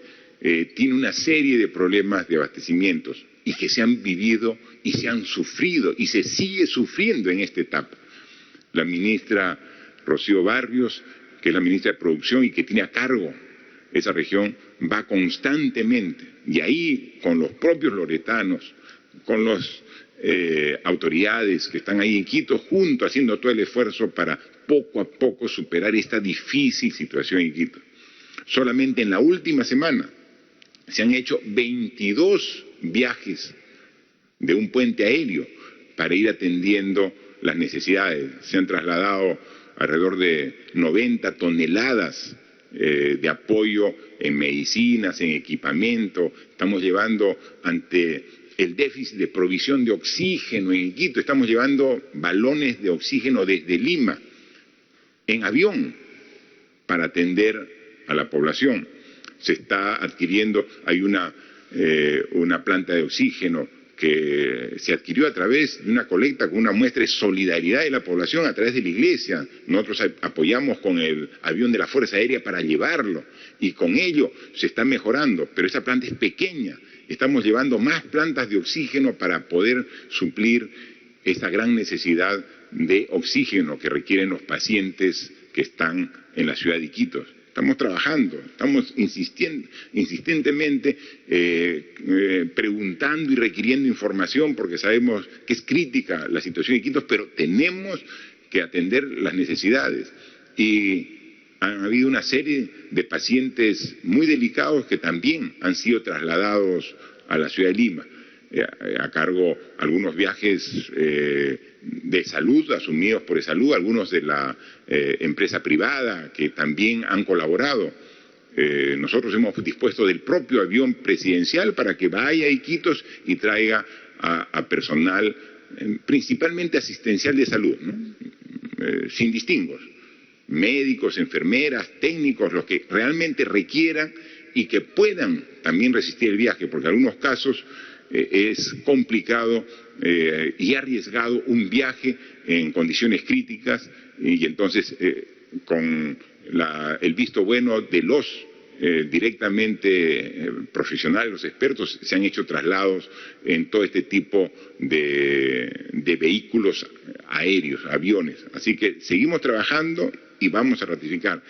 tiene una serie de problemas de abastecimientos y que se han vivido y se han sufrido y se sigue sufriendo en esta etapa. La ministra Rocío Barrios, que es la ministra de Producción y que tiene a cargo esa región, va constantemente, y ahí con los propios loretanos, con las autoridades que están ahí en Quito, juntos haciendo todo el esfuerzo para poco a poco superar esta difícil situación en Quito. Solamente en la última semana se han hecho 22 viajes de un puente aéreo para ir atendiendo las necesidades. Se han trasladado alrededor de 90 toneladas de apoyo en medicinas, en equipamiento. Estamos llevando, ante el déficit de provisión de oxígeno en Quito, estamos llevando balones de oxígeno desde Lima en avión para atender a la población. Se está adquiriendo, hay una planta de oxígeno que se adquirió a través de una colecta con una muestra de solidaridad de la población a través de la iglesia. Nosotros apoyamos con el avión de la Fuerza Aérea para llevarlo, y con ello se está mejorando, pero esa planta es pequeña. Estamos llevando más plantas de oxígeno para poder suplir esa gran necesidad de oxígeno que requieren los pacientes que están en la ciudad de Iquitos. Estamos trabajando, estamos insistentemente preguntando y requiriendo información porque sabemos que es crítica la situación de Iquitos, pero tenemos que atender las necesidades. Y han habido una serie de pacientes muy delicados que también han sido trasladados a la ciudad de Lima, a cargo algunos viajes de salud asumidos por e-salud, algunos de la empresa privada que también han colaborado. Nosotros hemos dispuesto del propio avión presidencial para que vaya a Iquitos y traiga a personal principalmente asistencial de salud, ¿no? Sin distingos, médicos, enfermeras, técnicos, los que realmente requieran y que puedan también resistir el viaje, porque en algunos casos es complicado y arriesgado un viaje en condiciones críticas, y entonces con el visto bueno de los directamente profesionales, los expertos, se han hecho traslados en todo este tipo de vehículos aéreos, aviones. Así que seguimos trabajando y vamos a ratificar.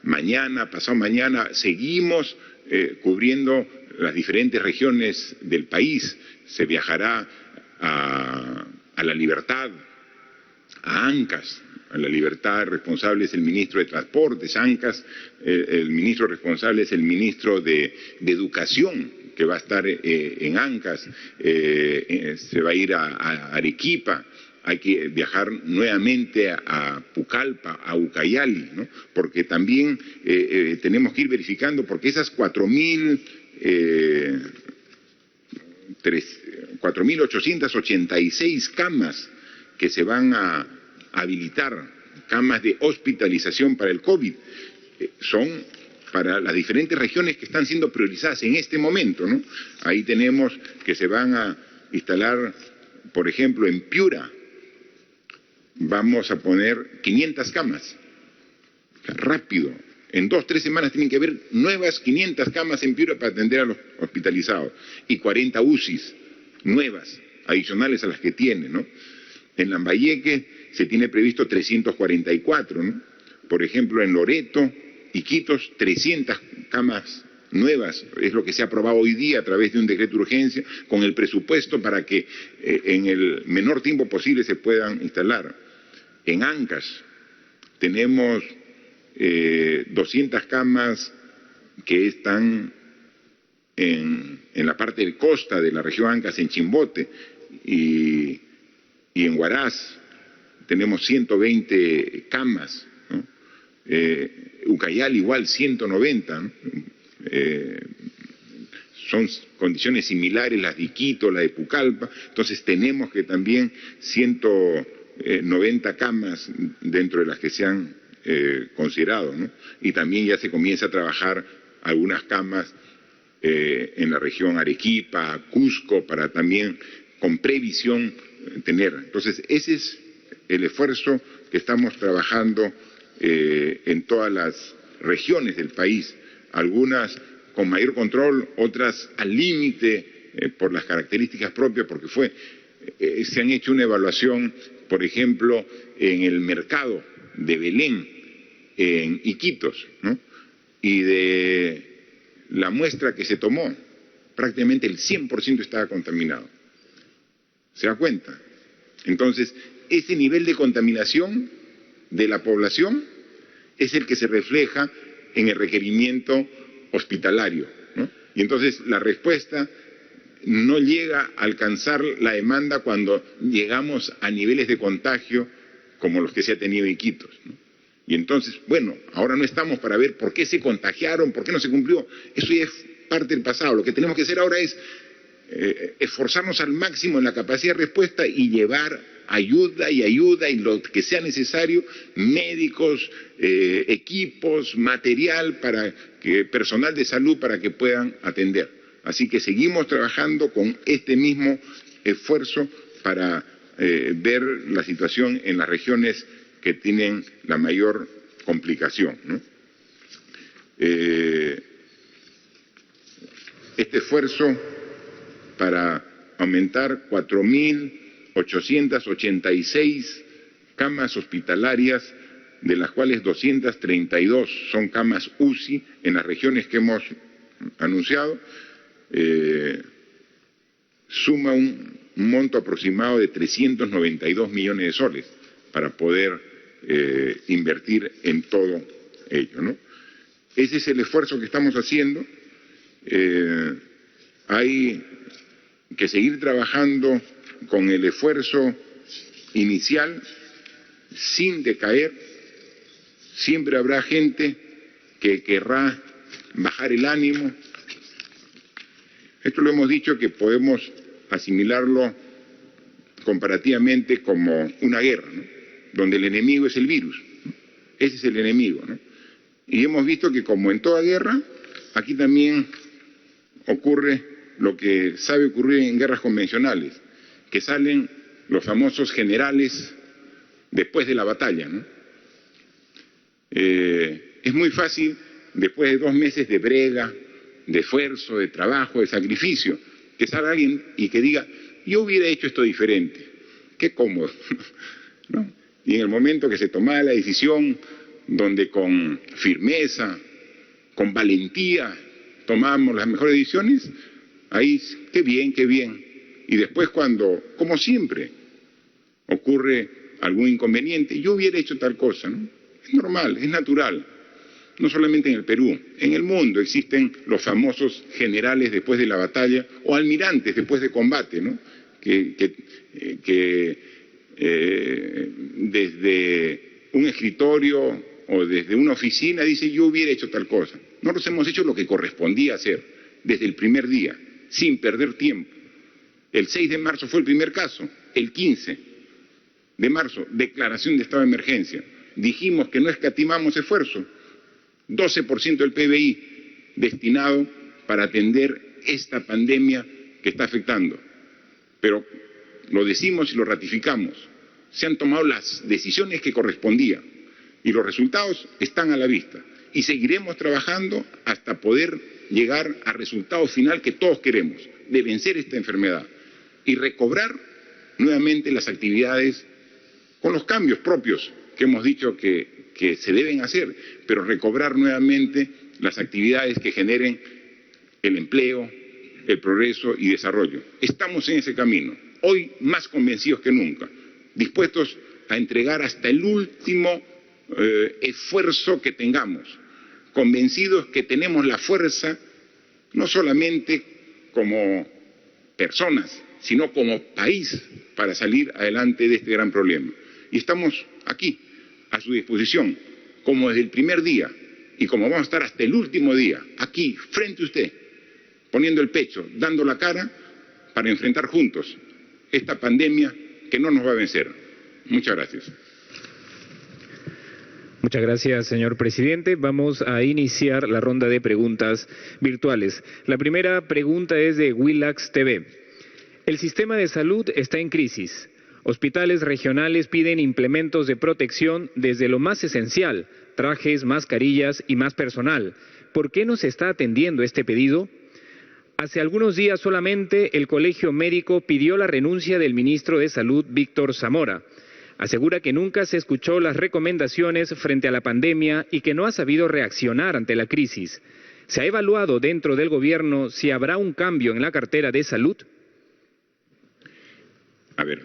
Mañana, pasado mañana, seguimos cubriendo las diferentes regiones del país. Se viajará a La Libertad, a Ancash, la libertad, el responsable es el ministro de Transportes, Ancas, el ministro responsable es el ministro de Educación, que va a estar en Ancas, se va a ir a Arequipa, hay que viajar nuevamente a Pucallpa, a Ucayali, ¿no? Porque también tenemos que ir verificando, porque esas 4.886 camas que se van a habilitar, camas de hospitalización para el COVID, son para las diferentes regiones que están siendo priorizadas en este momento, ¿no? Ahí tenemos que se van a instalar, por ejemplo, en Piura, vamos a poner 500 camas, rápido. En 2 o 3 semanas tienen que haber nuevas 500 camas en Piura para atender a los hospitalizados y 40 UCIs nuevas, adicionales a las que tiene, ¿no? En Lambayeque se tiene previsto 344, ¿no? Por ejemplo, en Loreto, Iquitos, 300 camas nuevas, es lo que se ha aprobado hoy día a través de un decreto de urgencia, con el presupuesto para que en el menor tiempo posible se puedan instalar. En Ancas tenemos 200 camas que están en la parte de costa de la región Ancas, en Chimbote, y en Huaraz tenemos 120 camas, ¿no? Ucayali igual 190, ¿no? Son condiciones similares las de Iquitos, la de Pucallpa, entonces tenemos que también 190 camas dentro de las que se han considerado, ¿no? Y también ya se comienza a trabajar algunas camas en la región Arequipa, Cusco, para también con previsión tener. Entonces ese es el esfuerzo que estamos trabajando en todas las regiones del país, algunas con mayor control, otras al límite por las características propias, porque se han hecho una evaluación, por ejemplo, en el mercado de Belén, en Iquitos, ¿no? Y de la muestra que se tomó, prácticamente el 100% estaba contaminado. ¿Se da cuenta? Entonces, ese nivel de contaminación de la población es el que se refleja en el requerimiento hospitalario, ¿no? Y entonces la respuesta no llega a alcanzar la demanda cuando llegamos a niveles de contagio como los que se ha tenido en Iquitos, ¿no? Y entonces, bueno, ahora no estamos para ver por qué se contagiaron, por qué no se cumplió. Eso ya es parte del pasado. Lo que tenemos que hacer ahora es esforzarnos al máximo en la capacidad de respuesta y llevar ayuda y lo que sea necesario, médicos, equipos, material, personal de salud para que puedan atender. Así que seguimos trabajando con este mismo esfuerzo para ver la situación en las regiones que tienen la mayor complicación, ¿no? Este esfuerzo para aumentar 4.886 camas hospitalarias, de las cuales 232 son camas UCI en las regiones que hemos anunciado, suma un monto aproximado de 392 millones de soles para poder invertir en todo ello, ¿no? Ese es el esfuerzo que estamos haciendo. Hay que seguir trabajando con el esfuerzo inicial sin decaer. Siempre habrá gente que querrá bajar el ánimo. Esto lo hemos dicho que podemos asimilarlo comparativamente como una guerra, ¿no? Donde el enemigo es el virus, ¿no? Ese es el enemigo, ¿no? Y hemos visto que como en toda guerra, aquí también ocurre lo que sabe ocurrir en guerras convencionales, que salen los famosos generales después de la batalla, ¿no? Es muy fácil, después de 2 meses de brega, de esfuerzo, de trabajo, de sacrificio, que salga alguien y que diga, yo hubiera hecho esto diferente. Qué cómodo, ¿no? Y en el momento que se tomaba la decisión, donde con firmeza, con valentía, tomábamos las mejores decisiones, ahí, qué bien, qué bien. Y después cuando, como siempre, ocurre algún inconveniente, yo hubiera hecho tal cosa, ¿no? Es normal, es natural. No solamente en el Perú, en el mundo existen los famosos generales después de la batalla o almirantes después de combate, ¿no? Que desde un escritorio o desde una oficina dice yo hubiera hecho tal cosa. Nosotros hemos hecho lo que correspondía hacer desde el primer día, sin perder tiempo. El 6 de marzo fue el primer caso, el 15 de marzo, declaración de estado de emergencia. Dijimos que no escatimamos esfuerzo, 12% del PBI destinado para atender esta pandemia que está afectando. Pero lo decimos y lo ratificamos, se han tomado las decisiones que correspondían y los resultados están a la vista. Y seguiremos trabajando hasta poder llegar al resultado final que todos queremos, de vencer esta enfermedad y recobrar nuevamente las actividades con los cambios propios que hemos dicho que se deben hacer, pero recobrar nuevamente las actividades que generen el empleo, el progreso y desarrollo. Estamos en ese camino, hoy más convencidos que nunca, dispuestos a entregar hasta el último esfuerzo que tengamos, convencidos que tenemos la fuerza, no solamente como personas, sino como país, para salir adelante de este gran problema. Y estamos aquí, a su disposición, como desde el primer día, y como vamos a estar hasta el último día, aquí, frente a usted, poniendo el pecho, dando la cara, para enfrentar juntos esta pandemia que no nos va a vencer. Muchas gracias. Muchas gracias, señor presidente. Vamos a iniciar la ronda de preguntas virtuales. La primera pregunta es de Willax TV. El sistema de salud está en crisis. Hospitales regionales piden implementos de protección desde lo más esencial, trajes, mascarillas y más personal. ¿Por qué no se está atendiendo este pedido? Hace algunos días solamente el Colegio Médico pidió la renuncia del ministro de Salud, Víctor Zamora. Asegura que nunca se escuchó las recomendaciones frente a la pandemia y que no ha sabido reaccionar ante la crisis. ¿Se ha evaluado dentro del gobierno si habrá un cambio en la cartera de salud? A ver,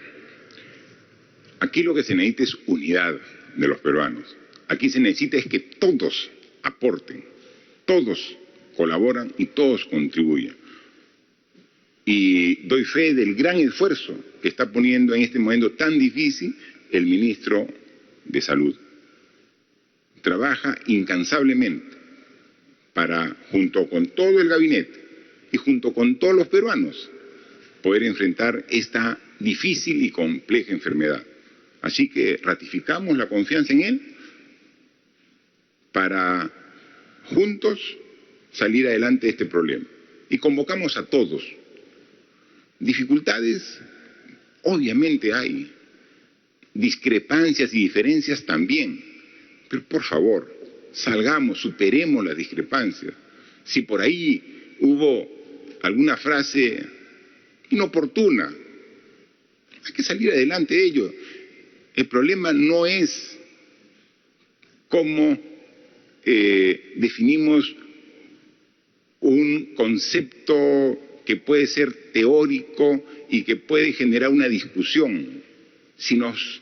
aquí lo que se necesita es unidad de los peruanos. Aquí se necesita es que todos aporten, todos colaboran y todos contribuyan. Y doy fe del gran esfuerzo que está poniendo en este momento tan difícil el ministro de Salud. Trabaja incansablemente para, junto con todo el gabinete y junto con todos los peruanos, poder enfrentar esta difícil y compleja enfermedad. Así que ratificamos la confianza en él para juntos salir adelante de este problema. Y convocamos a todos. Dificultades, obviamente hay, discrepancias y diferencias también, pero por favor, salgamos, superemos las discrepancias. Si por ahí hubo alguna frase inoportuna, hay que salir adelante de ello. El problema no es cómo definimos un concepto que puede ser teórico y que puede generar una discusión. Si nos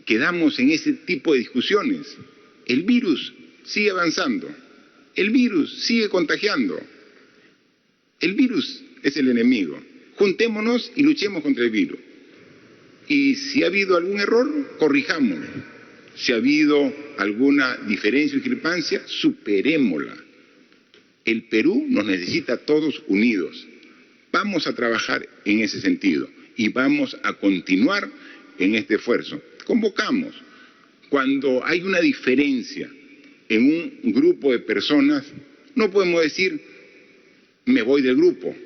quedamos en ese tipo de discusiones, el virus sigue avanzando, el virus sigue contagiando, el virus es el enemigo. Juntémonos y luchemos contra el virus. Y si ha habido algún error, corrijámoslo. Si ha habido alguna diferencia o discrepancia, superémosla. El Perú nos necesita a todos unidos. Vamos a trabajar en ese sentido y vamos a continuar en este esfuerzo. Convocamos. Cuando hay una diferencia en un grupo de personas, no podemos decir, me voy del grupo.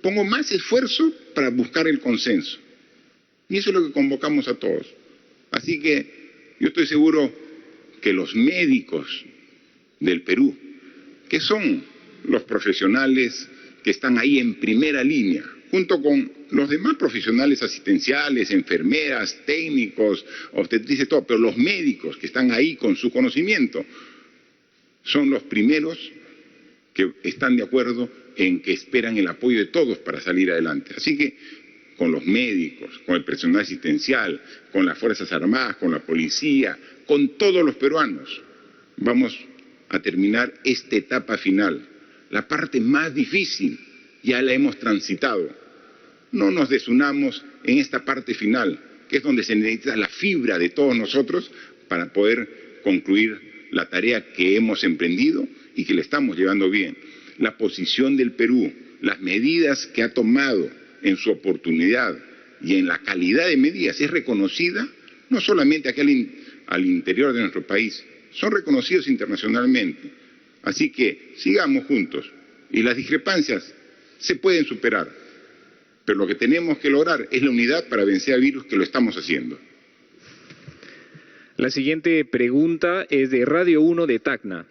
Pongo más esfuerzo para buscar el consenso. Y eso es lo que convocamos a todos. Así que yo estoy seguro que los médicos del Perú, que son los profesionales que están ahí en primera línea, junto con los demás profesionales asistenciales, enfermeras, técnicos, obstetrices, todo, pero los médicos que están ahí con su conocimiento, son los primeros que están de acuerdo en que esperan el apoyo de todos para salir adelante. Así que con los médicos, con el personal asistencial, con las Fuerzas Armadas, con la policía, con todos los peruanos. Vamos a terminar esta etapa final. La parte más difícil ya la hemos transitado. No nos desunamos en esta parte final, que es donde se necesita la fibra de todos nosotros para poder concluir la tarea que hemos emprendido y que le estamos llevando bien. La posición del Perú, las medidas que ha tomado en su oportunidad y en la calidad de medidas es reconocida no solamente aquí al interior de nuestro país, son reconocidos internacionalmente. Así que sigamos juntos y las discrepancias se pueden superar, pero lo que tenemos que lograr es la unidad para vencer al virus, que lo estamos haciendo. La siguiente pregunta es de Radio 1 de Tacna.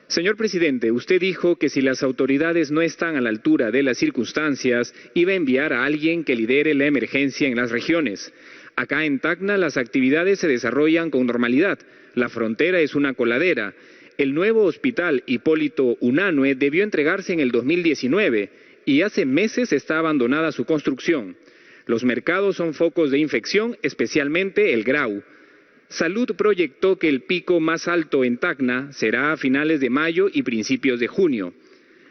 Señor presidente, usted dijo que si las autoridades no están a la altura de las circunstancias, iba a enviar a alguien que lidere la emergencia en las regiones. Acá en Tacna las actividades se desarrollan con normalidad. La frontera es una coladera. El nuevo hospital Hipólito Unanue debió entregarse en el 2019 y hace meses está abandonada su construcción. Los mercados son focos de infección, especialmente el Grau. Salud proyectó que el pico más alto en Tacna será a finales de mayo y principios de junio.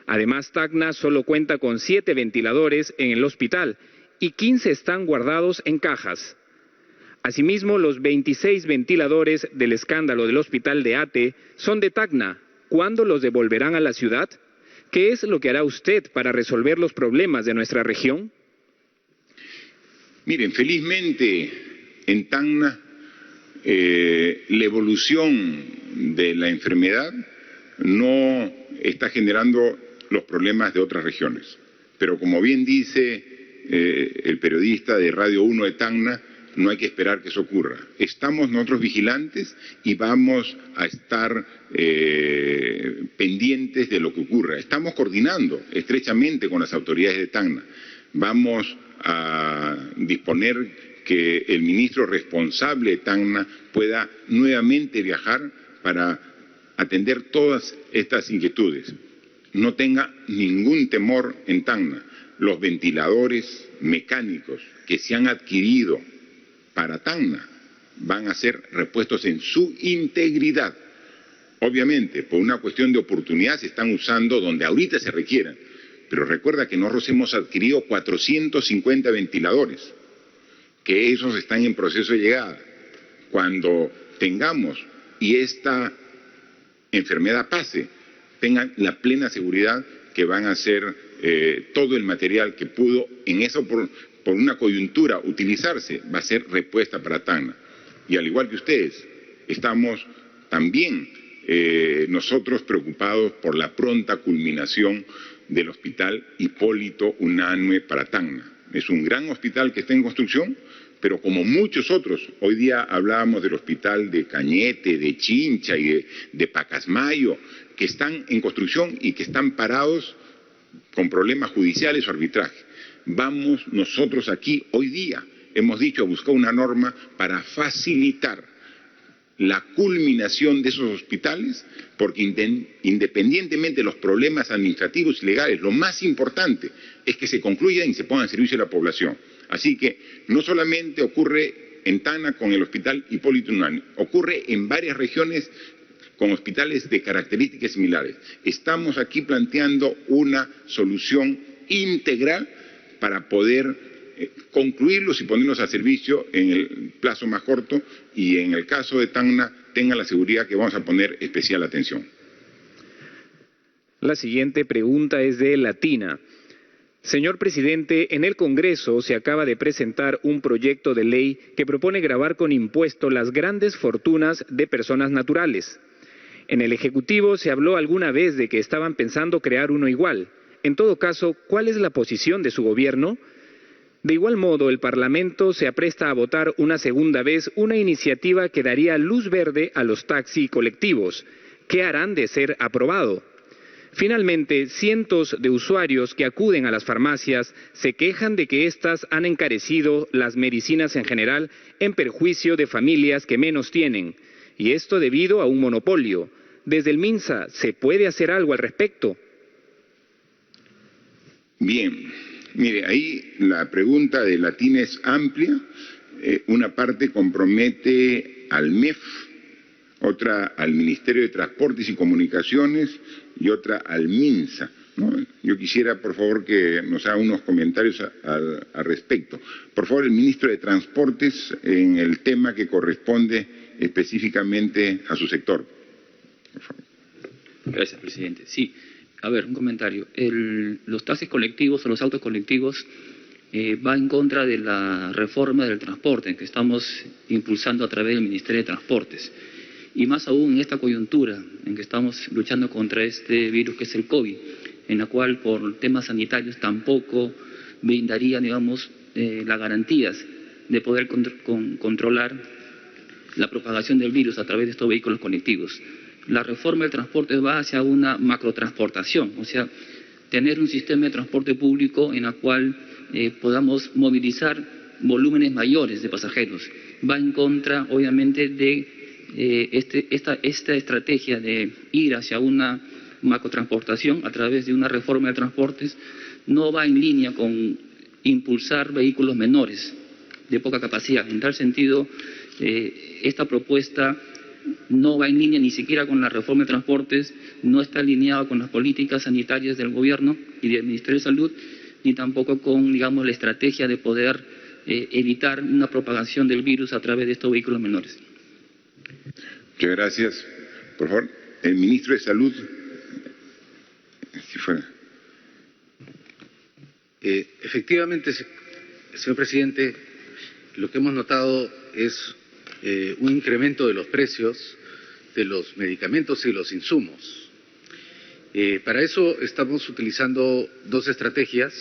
Además, Tacna solo cuenta con 7 ventiladores en el hospital y 15 están guardados en cajas. Asimismo, los 26 ventiladores del escándalo del hospital de Ate son de Tacna. ¿Cuándo los devolverán a la ciudad? ¿Qué es lo que hará usted para resolver los problemas de nuestra región? Miren, felizmente en Tacna la evolución de la enfermedad no está generando los problemas de otras regiones. Pero como bien dice el periodista de Radio 1 de Tacna, no hay que esperar que eso ocurra. Estamos nosotros vigilantes y vamos a estar pendientes de lo que ocurra. Estamos coordinando estrechamente con las autoridades de Tacna. Vamos a disponer que el ministro responsable de Tacna pueda nuevamente viajar para atender todas estas inquietudes. No tenga ningún temor en Tacna. Los ventiladores mecánicos que se han adquirido para Tacna van a ser repuestos en su integridad. Obviamente, por una cuestión de oportunidad se están usando donde ahorita se requieran. Pero recuerda que nosotros hemos adquirido 450 ventiladores, que esos están en proceso de llegada. Cuando tengamos y esta enfermedad pase, tengan la plena seguridad que van a ser todo el material que pudo en eso por una coyuntura utilizarse, va a ser repuesta para Tacna. Y al igual que ustedes, estamos también nosotros preocupados por la pronta culminación del hospital Hipólito Unanue para Tacna. Es un gran hospital que está en construcción, pero como muchos otros, hoy día hablábamos del hospital de Cañete, de Chincha y de Pacasmayo, que están en construcción y que están parados con problemas judiciales o arbitraje. Vamos nosotros aquí, hoy día, hemos dicho, a buscar una norma para facilitar la culminación de esos hospitales, porque independientemente de los problemas administrativos y legales, lo más importante es que se concluyan y se pongan en servicio a la población. Así que no solamente ocurre en Tacna con el hospital Hipólito Unanue, ocurre en varias regiones con hospitales de características similares. Estamos aquí planteando una solución integral para poder concluirlos y ponerlos a servicio en el plazo más corto, y en el caso de Tacna tengan la seguridad que vamos a poner especial atención. La siguiente pregunta es de Latina. Señor presidente, en el Congreso se acaba de presentar un proyecto de ley que propone gravar con impuesto las grandes fortunas de personas naturales. En el Ejecutivo se habló alguna vez de que estaban pensando crear uno igual. En todo caso, ¿cuál es la posición de su gobierno? De igual modo, el Parlamento se apresta a votar una segunda vez una iniciativa que daría luz verde a los taxis colectivos. ¿Qué harán de ser aprobado? Finalmente, cientos de usuarios que acuden a las farmacias se quejan de que éstas han encarecido las medicinas en general en perjuicio de familias que menos tienen, y esto debido a un monopolio. Desde el MINSA, ¿se puede hacer algo al respecto? Bien, Mire, ahí la pregunta de Latina es amplia. Una parte compromete al MEF, otra al Ministerio de Transportes y Comunicaciones y otra al MINSA, ¿no? Yo quisiera, por favor, que nos haga unos comentarios al respecto. Por favor, el Ministro de Transportes en el tema que corresponde específicamente a su sector. Por favor. Gracias, presidente. Sí, a ver, un comentario. Los taxis colectivos o los autos colectivos va en contra de la reforma del transporte que estamos impulsando a través del Ministerio de Transportes. Y más aún en esta coyuntura en que estamos luchando contra este virus que es el COVID, en la cual por temas sanitarios tampoco brindaría, digamos, las garantías de poder controlar la propagación del virus a través de estos vehículos colectivos. La reforma del transporte va hacia una macrotransportación, o sea, tener un sistema de transporte público en el cual podamos movilizar volúmenes mayores de pasajeros. Va en contra, obviamente, de esta estrategia de ir hacia una macrotransportación a través de una reforma de transportes. No va en línea con impulsar vehículos menores de poca capacidad. En tal sentido, esta propuesta no va en línea ni siquiera con la reforma de transportes, no está alineada con las políticas sanitarias del Gobierno y del Ministerio de Salud, ni tampoco con, digamos, la estrategia de poder evitar una propagación del virus a través de estos vehículos menores. Muchas gracias. Por favor, el Ministro de Salud, si fuera. Efectivamente, señor presidente, lo que hemos notado es un incremento de los precios de los medicamentos y los insumos. Para eso estamos utilizando dos estrategias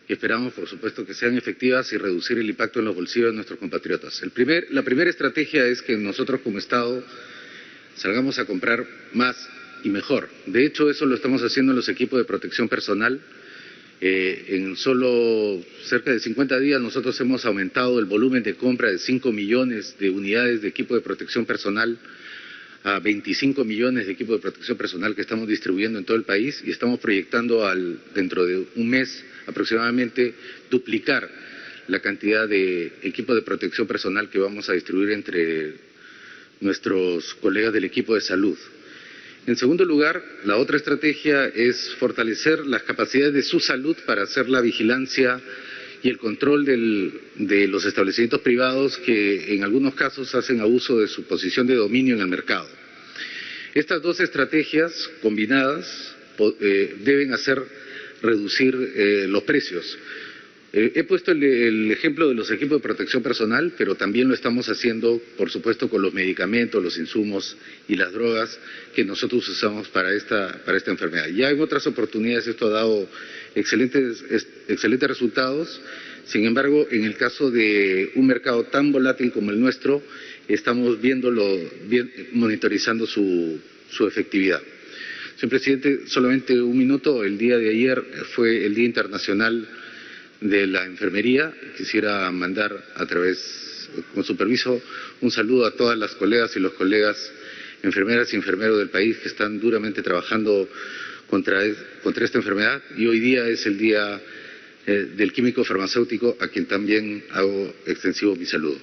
que esperamos, por supuesto, que sean efectivas y reducir el impacto en los bolsillos de nuestros compatriotas. La primera estrategia es que nosotros como Estado salgamos a comprar más y mejor. De hecho, eso lo estamos haciendo en los equipos de protección personal. En solo cerca de 50 días nosotros hemos aumentado el volumen de compra de 5 millones de unidades de equipo de protección personal a 25 millones de equipos de protección personal que estamos distribuyendo en todo el país y estamos proyectando dentro de un mes aproximadamente duplicar la cantidad de equipos de protección personal que vamos a distribuir entre nuestros colegas del equipo de salud. En segundo lugar, la otra estrategia es fortalecer las capacidades de su salud para hacer la vigilancia y el control de los establecimientos privados que en algunos casos hacen abuso de su posición de dominio en el mercado. Estas dos estrategias combinadas deben hacer reducir los precios. He puesto el ejemplo de los equipos de protección personal, pero también lo estamos haciendo, por supuesto, con los medicamentos, los insumos y las drogas que nosotros usamos para esta enfermedad. Ya en otras oportunidades esto ha dado excelentes resultados. Sin embargo, en el caso de un mercado tan volátil como el nuestro, estamos monitorizando su efectividad. Señor presidente, solamente un minuto. El día de ayer fue el Día Internacional de la Enfermería. Quisiera mandar con su permiso, un saludo a todas las colegas y los colegas enfermeras y enfermeros del país que están duramente trabajando contra esta enfermedad, y hoy día es el Día del Químico Farmacéutico, a quien también hago extensivo mi saludo.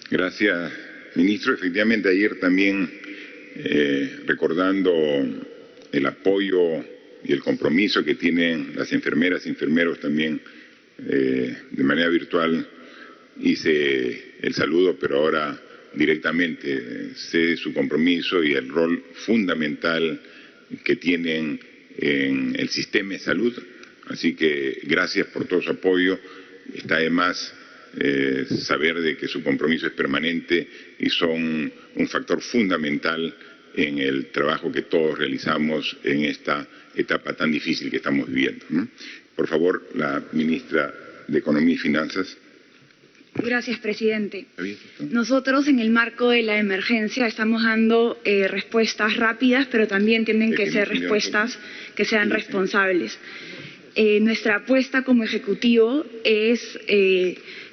Gracias, ministro. Efectivamente, ayer también recordando el apoyo y el compromiso que tienen las enfermeras y enfermeros también de manera virtual, hice el saludo, pero ahora directamente sé su compromiso y el rol fundamental que tienen en el sistema de salud. Así que gracias por todo su apoyo. Está además saber de que su compromiso es permanente y son un factor fundamental en el trabajo que todos realizamos en esta etapa tan difícil que estamos viviendo. Por favor, la ministra de Economía y Finanzas. Gracias, presidente. Nosotros, en el marco de la emergencia, estamos dando respuestas rápidas, pero también tienen que ser respuestas que sean responsables. nuestra apuesta como Ejecutivo es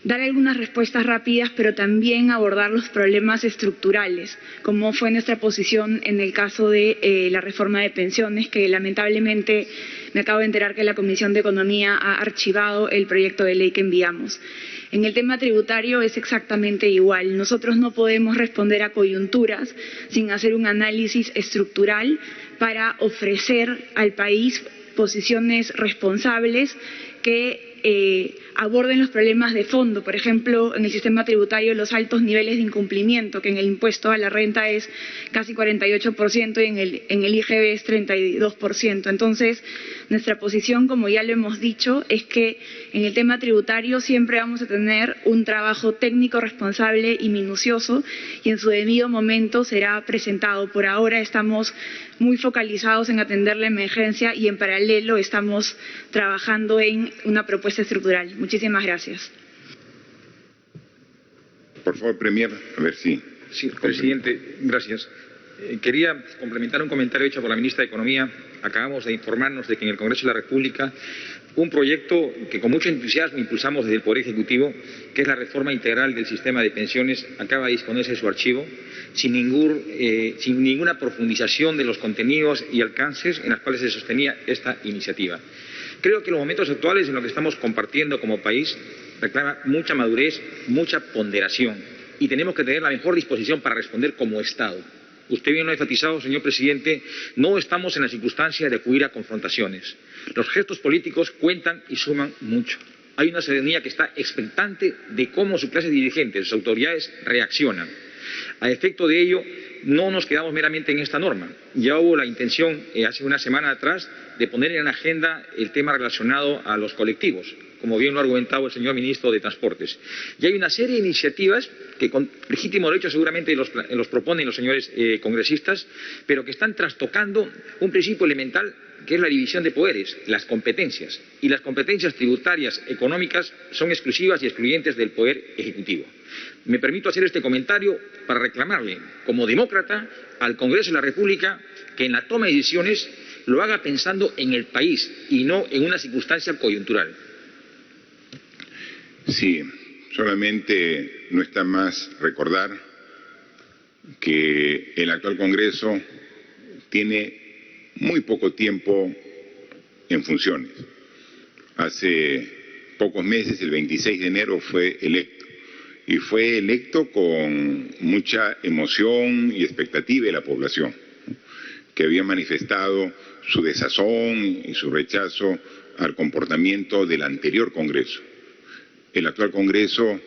dar algunas respuestas rápidas, pero también abordar los problemas estructurales, como fue nuestra posición en el caso de la reforma de pensiones, que lamentablemente me acabo de enterar que la Comisión de Economía ha archivado el proyecto de ley que enviamos. En el tema tributario es exactamente igual. Nosotros no podemos responder a coyunturas sin hacer un análisis estructural para ofrecer al país posiciones responsables que aborden los problemas de fondo. Por ejemplo, en el sistema tributario los altos niveles de incumplimiento, que en el impuesto a la renta es casi 48% y en el IGB es 32%. Entonces, nuestra posición, como ya lo hemos dicho, es que en el tema tributario siempre vamos a tener un trabajo técnico responsable y minucioso, y en su debido momento será presentado. Por ahora estamos muy focalizados en atender la emergencia y en paralelo estamos trabajando en una propuesta estructural. Muchísimas gracias. Por favor, Premier, a ver si... Sí, presidente, gracias. Quería complementar un comentario hecho por la ministra de Economía. Acabamos de informarnos de que en el Congreso de la República un proyecto que con mucho entusiasmo impulsamos desde el Poder Ejecutivo, que es la reforma integral del sistema de pensiones, acaba de disponerse de su archivo sin ninguna profundización de los contenidos y alcances en los cuales se sostenía esta iniciativa. Creo que los momentos actuales en los que estamos compartiendo como país reclama mucha madurez, mucha ponderación, y tenemos que tener la mejor disposición para responder como Estado. Usted bien lo ha enfatizado, señor presidente, no estamos en la circunstancia de acudir a confrontaciones. Los gestos políticos cuentan y suman mucho. Hay una ciudadanía que está expectante de cómo su clase dirigente, sus autoridades reaccionan. A efecto de ello, no nos quedamos meramente en esta norma. Ya hubo la intención, hace una semana atrás, de poner en la agenda el tema relacionado a los colectivos, como bien lo ha argumentado el señor ministro de Transportes. Y hay una serie de iniciativas que con legítimo derecho seguramente los proponen los señores congresistas, pero que están trastocando un principio elemental que es la división de poderes, las competencias. Y las competencias tributarias, económicas, son exclusivas y excluyentes del Poder Ejecutivo. Me permito hacer este comentario para reclamarle, como demócrata, al Congreso de la República que en la toma de decisiones lo haga pensando en el país y no en una circunstancia coyuntural. Sí, solamente no está más recordar que el actual Congreso tiene muy poco tiempo en funciones. Hace pocos meses, el 26 de enero, fue electo. Y fue electo con mucha emoción y expectativa de la población, que había manifestado su desazón y su rechazo al comportamiento del anterior Congreso. El actual Congreso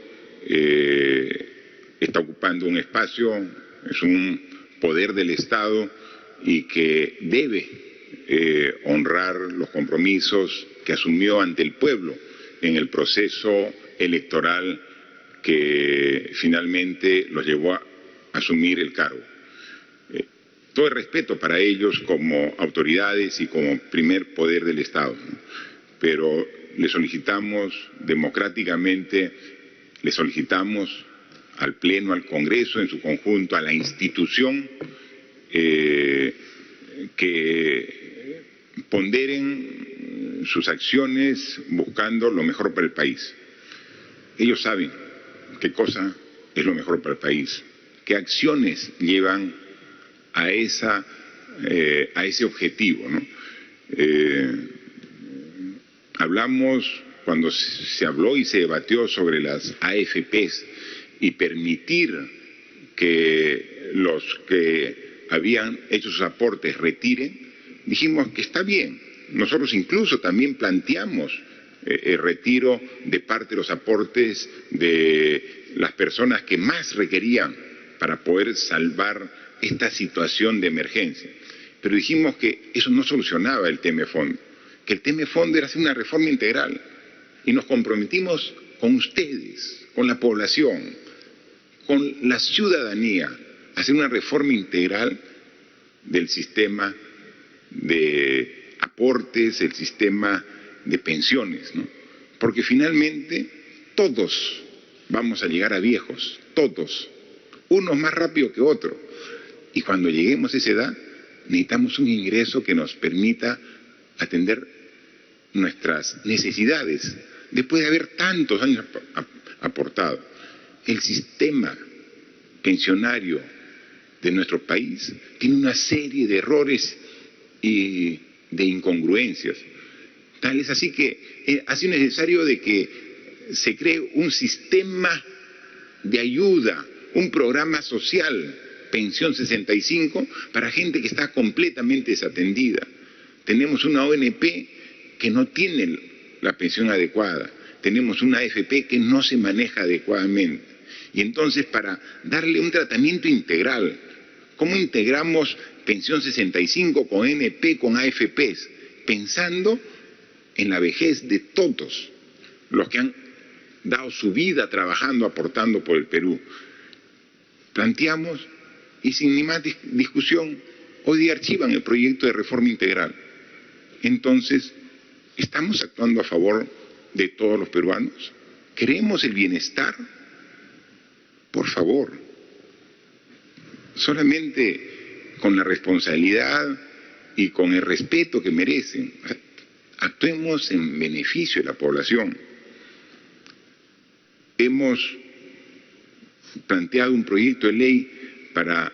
está ocupando un espacio, es un poder del Estado y que debe honrar los compromisos que asumió ante el pueblo en el proceso electoral que finalmente los llevó a asumir el cargo. Todo el respeto para ellos como autoridades y como primer poder del Estado, pero le solicitamos democráticamente, le solicitamos al Pleno, al Congreso en su conjunto, a la institución, que ponderen sus acciones buscando lo mejor para el país. Ellos saben qué cosa es lo mejor para el país, qué acciones llevan a ese objetivo, ¿no? Hablamos, cuando se habló y se debatió sobre las AFPs y permitir que los que habían hecho sus aportes retiren, dijimos que está bien. Nosotros incluso también planteamos el retiro de parte de los aportes de las personas que más requerían para poder salvar esta situación de emergencia. Pero dijimos que eso no solucionaba el tema de fondo, que el tema de fondo era hacer una reforma integral. Y nos comprometimos con ustedes, con la población, con la ciudadanía, a hacer una reforma integral del sistema de aportes, el sistema de pensiones, ¿no? Porque finalmente todos vamos a llegar a viejos, todos, unos más rápido que otros. Y cuando lleguemos a esa edad, necesitamos un ingreso que nos permita atender nuestras necesidades, después de haber tantos años aportado. El sistema pensionario de nuestro país tiene una serie de errores y de incongruencias. Tal es así que ha sido necesario de que se cree un sistema de ayuda, un programa social, Pensión 65, para gente que está completamente desatendida. Tenemos una ONP que no tiene la pensión adecuada, tenemos una AFP que no se maneja adecuadamente. Y entonces, para darle un tratamiento integral, ¿cómo integramos Pensión 65 con NP, con AFPs? Pensando en la vejez de todos los que han dado su vida trabajando, aportando por el Perú. Planteamos, y sin ni más discusión, hoy día archivan el proyecto de reforma integral. Entonces, ¿estamos actuando a favor de todos los peruanos? ¿Queremos el bienestar? Por favor, solamente con la responsabilidad y con el respeto que merecen, actuemos en beneficio de la población. Hemos planteado un proyecto de ley para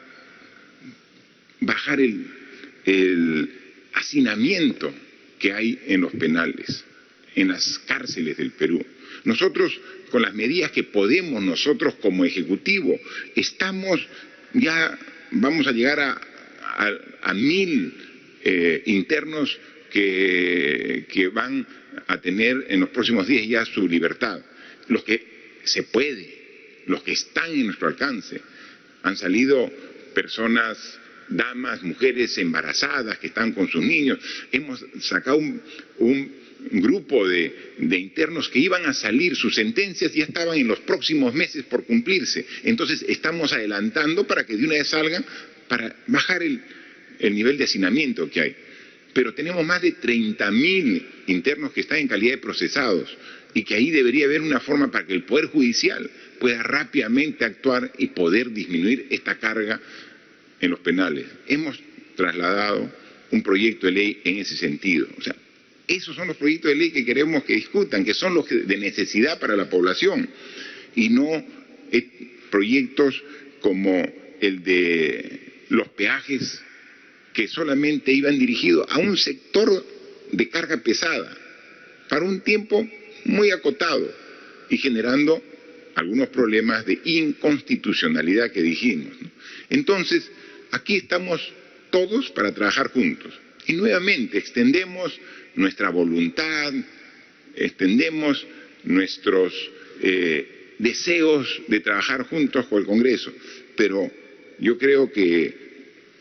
bajar el hacinamiento que hay en los penales, en las cárceles del Perú. Nosotros, con las medidas que podemos nosotros como Ejecutivo, vamos a llegar a 1000 internos que van a tener en los próximos días ya su libertad. Los que se puede, los que están en nuestro alcance. Han salido personas, damas, mujeres embarazadas que están con sus niños. Hemos sacado un grupo de internos que iban a salir, sus sentencias ya estaban en los próximos meses por cumplirse. Entonces estamos adelantando para que de una vez salgan, para bajar el nivel de hacinamiento que hay. Pero tenemos más de 30.000 internos que están en calidad de procesados y que ahí debería haber una forma para que el Poder Judicial pueda rápidamente actuar y poder disminuir esta carga en los penales. Hemos trasladado un proyecto de ley en ese sentido. O sea, esos son los proyectos de ley que queremos que discutan, que son los de necesidad para la población, y no proyectos como el de los peajes, que solamente iban dirigidos a un sector de carga pesada, para un tiempo muy acotado, y generando algunos problemas de inconstitucionalidad que dijimos, ¿no? Entonces, aquí estamos todos para trabajar juntos. Y nuevamente extendemos nuestra voluntad, extendemos nuestros deseos de trabajar juntos con el Congreso. Pero yo creo que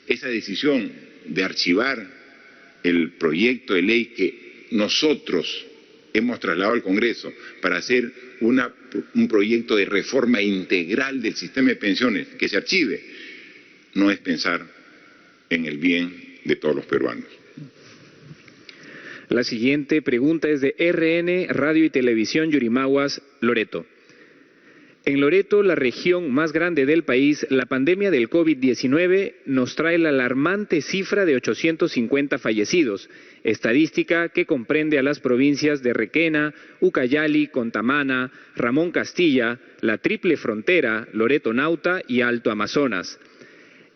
esa decisión de archivar el proyecto de ley que nosotros hemos trasladado al Congreso para hacer un proyecto de reforma integral del sistema de pensiones que se archive, no es pensar en el bien de todos los peruanos. La siguiente pregunta es de RN Radio y Televisión Yurimaguas, Loreto. En Loreto, la región más grande del país, la pandemia del COVID-19 nos trae la alarmante cifra de 850 fallecidos, estadística que comprende a las provincias de Requena, Ucayali, Contamana, Ramón Castilla, la Triple Frontera, Loreto Nauta y Alto Amazonas.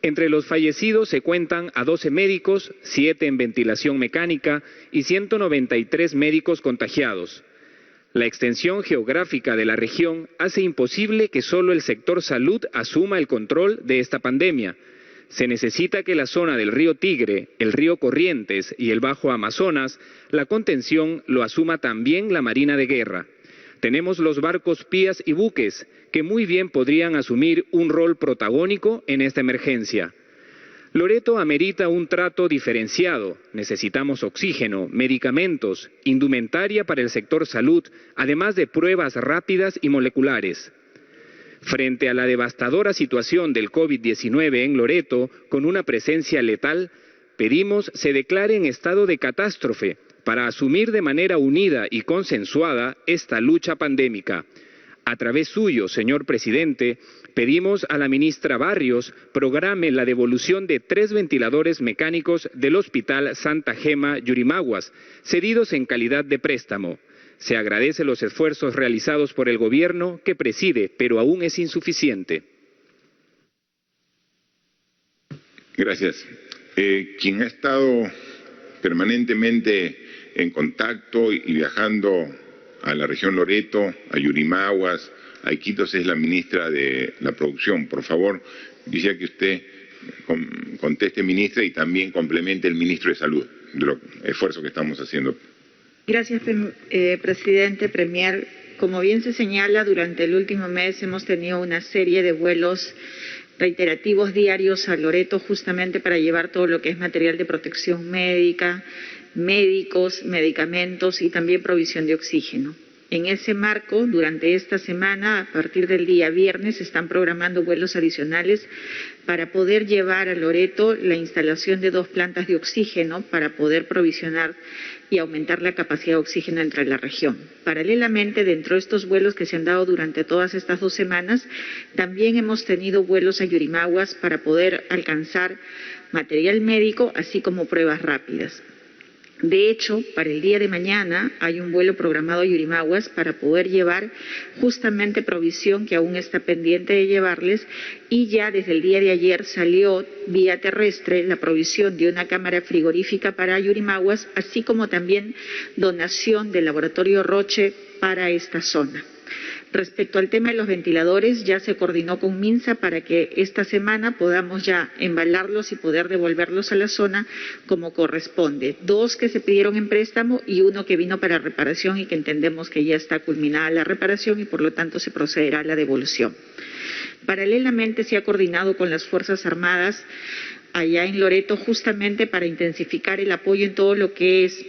Entre los fallecidos se cuentan a 12 médicos, 7 en ventilación mecánica y 193 médicos contagiados. La extensión geográfica de la región hace imposible que solo el sector salud asuma el control de esta pandemia. Se necesita que la zona del río Tigre, el río Corrientes y el Bajo Amazonas, la contención lo asuma también la Marina de Guerra. Tenemos los barcos pías y buques, que muy bien podrían asumir un rol protagónico en esta emergencia. Loreto amerita un trato diferenciado. Necesitamos oxígeno, medicamentos, indumentaria para el sector salud, además de pruebas rápidas y moleculares. Frente a la devastadora situación del COVID-19 en Loreto, con una presencia letal, pedimos se declare en estado de catástrofe para asumir de manera unida y consensuada esta lucha pandémica. A través suyo, señor presidente, pedimos a la ministra Barrios programe la devolución de 3 ventiladores mecánicos del Hospital Santa Gema Yurimaguas, cedidos en calidad de préstamo. Se agradece los esfuerzos realizados por el gobierno que preside, pero aún es insuficiente. Gracias. Quien ha estado permanentemente en contacto y viajando a la región Loreto, a Yurimaguas, a Iquitos, es la ministra de la Producción. Por favor, quisiera que usted conteste, ministra, y también complemente el ministro de Salud, de los esfuerzos que estamos haciendo. Gracias, presidente, premier. Como bien se señala, durante el último mes hemos tenido una serie de vuelos reiterativos diarios a Loreto, justamente para llevar todo lo que es material de protección médica, médicos, medicamentos y también provisión de oxígeno. En ese marco, durante esta semana, a partir del día viernes, se están programando vuelos adicionales para poder llevar a Loreto la instalación de 2 plantas de oxígeno para poder provisionar y aumentar la capacidad de oxígeno entre la región. Paralelamente, dentro de estos vuelos que se han dado durante todas estas 2 semanas, también hemos tenido vuelos a Yurimaguas para poder alcanzar material médico, así como pruebas rápidas. De hecho, para el día de mañana hay un vuelo programado a Yurimaguas para poder llevar justamente provisión que aún está pendiente de llevarles, y ya desde el día de ayer salió vía terrestre la provisión de una cámara frigorífica para Yurimaguas, así como también donación del laboratorio Roche para esta zona. Respecto al tema de los ventiladores, ya se coordinó con MINSA para que esta semana podamos ya embalarlos y poder devolverlos a la zona como corresponde. 2 que se pidieron en préstamo y 1 que vino para reparación y que entendemos que ya está culminada la reparación y por lo tanto se procederá a la devolución. Paralelamente se ha coordinado con las Fuerzas Armadas allá en Loreto justamente para intensificar el apoyo en todo lo que es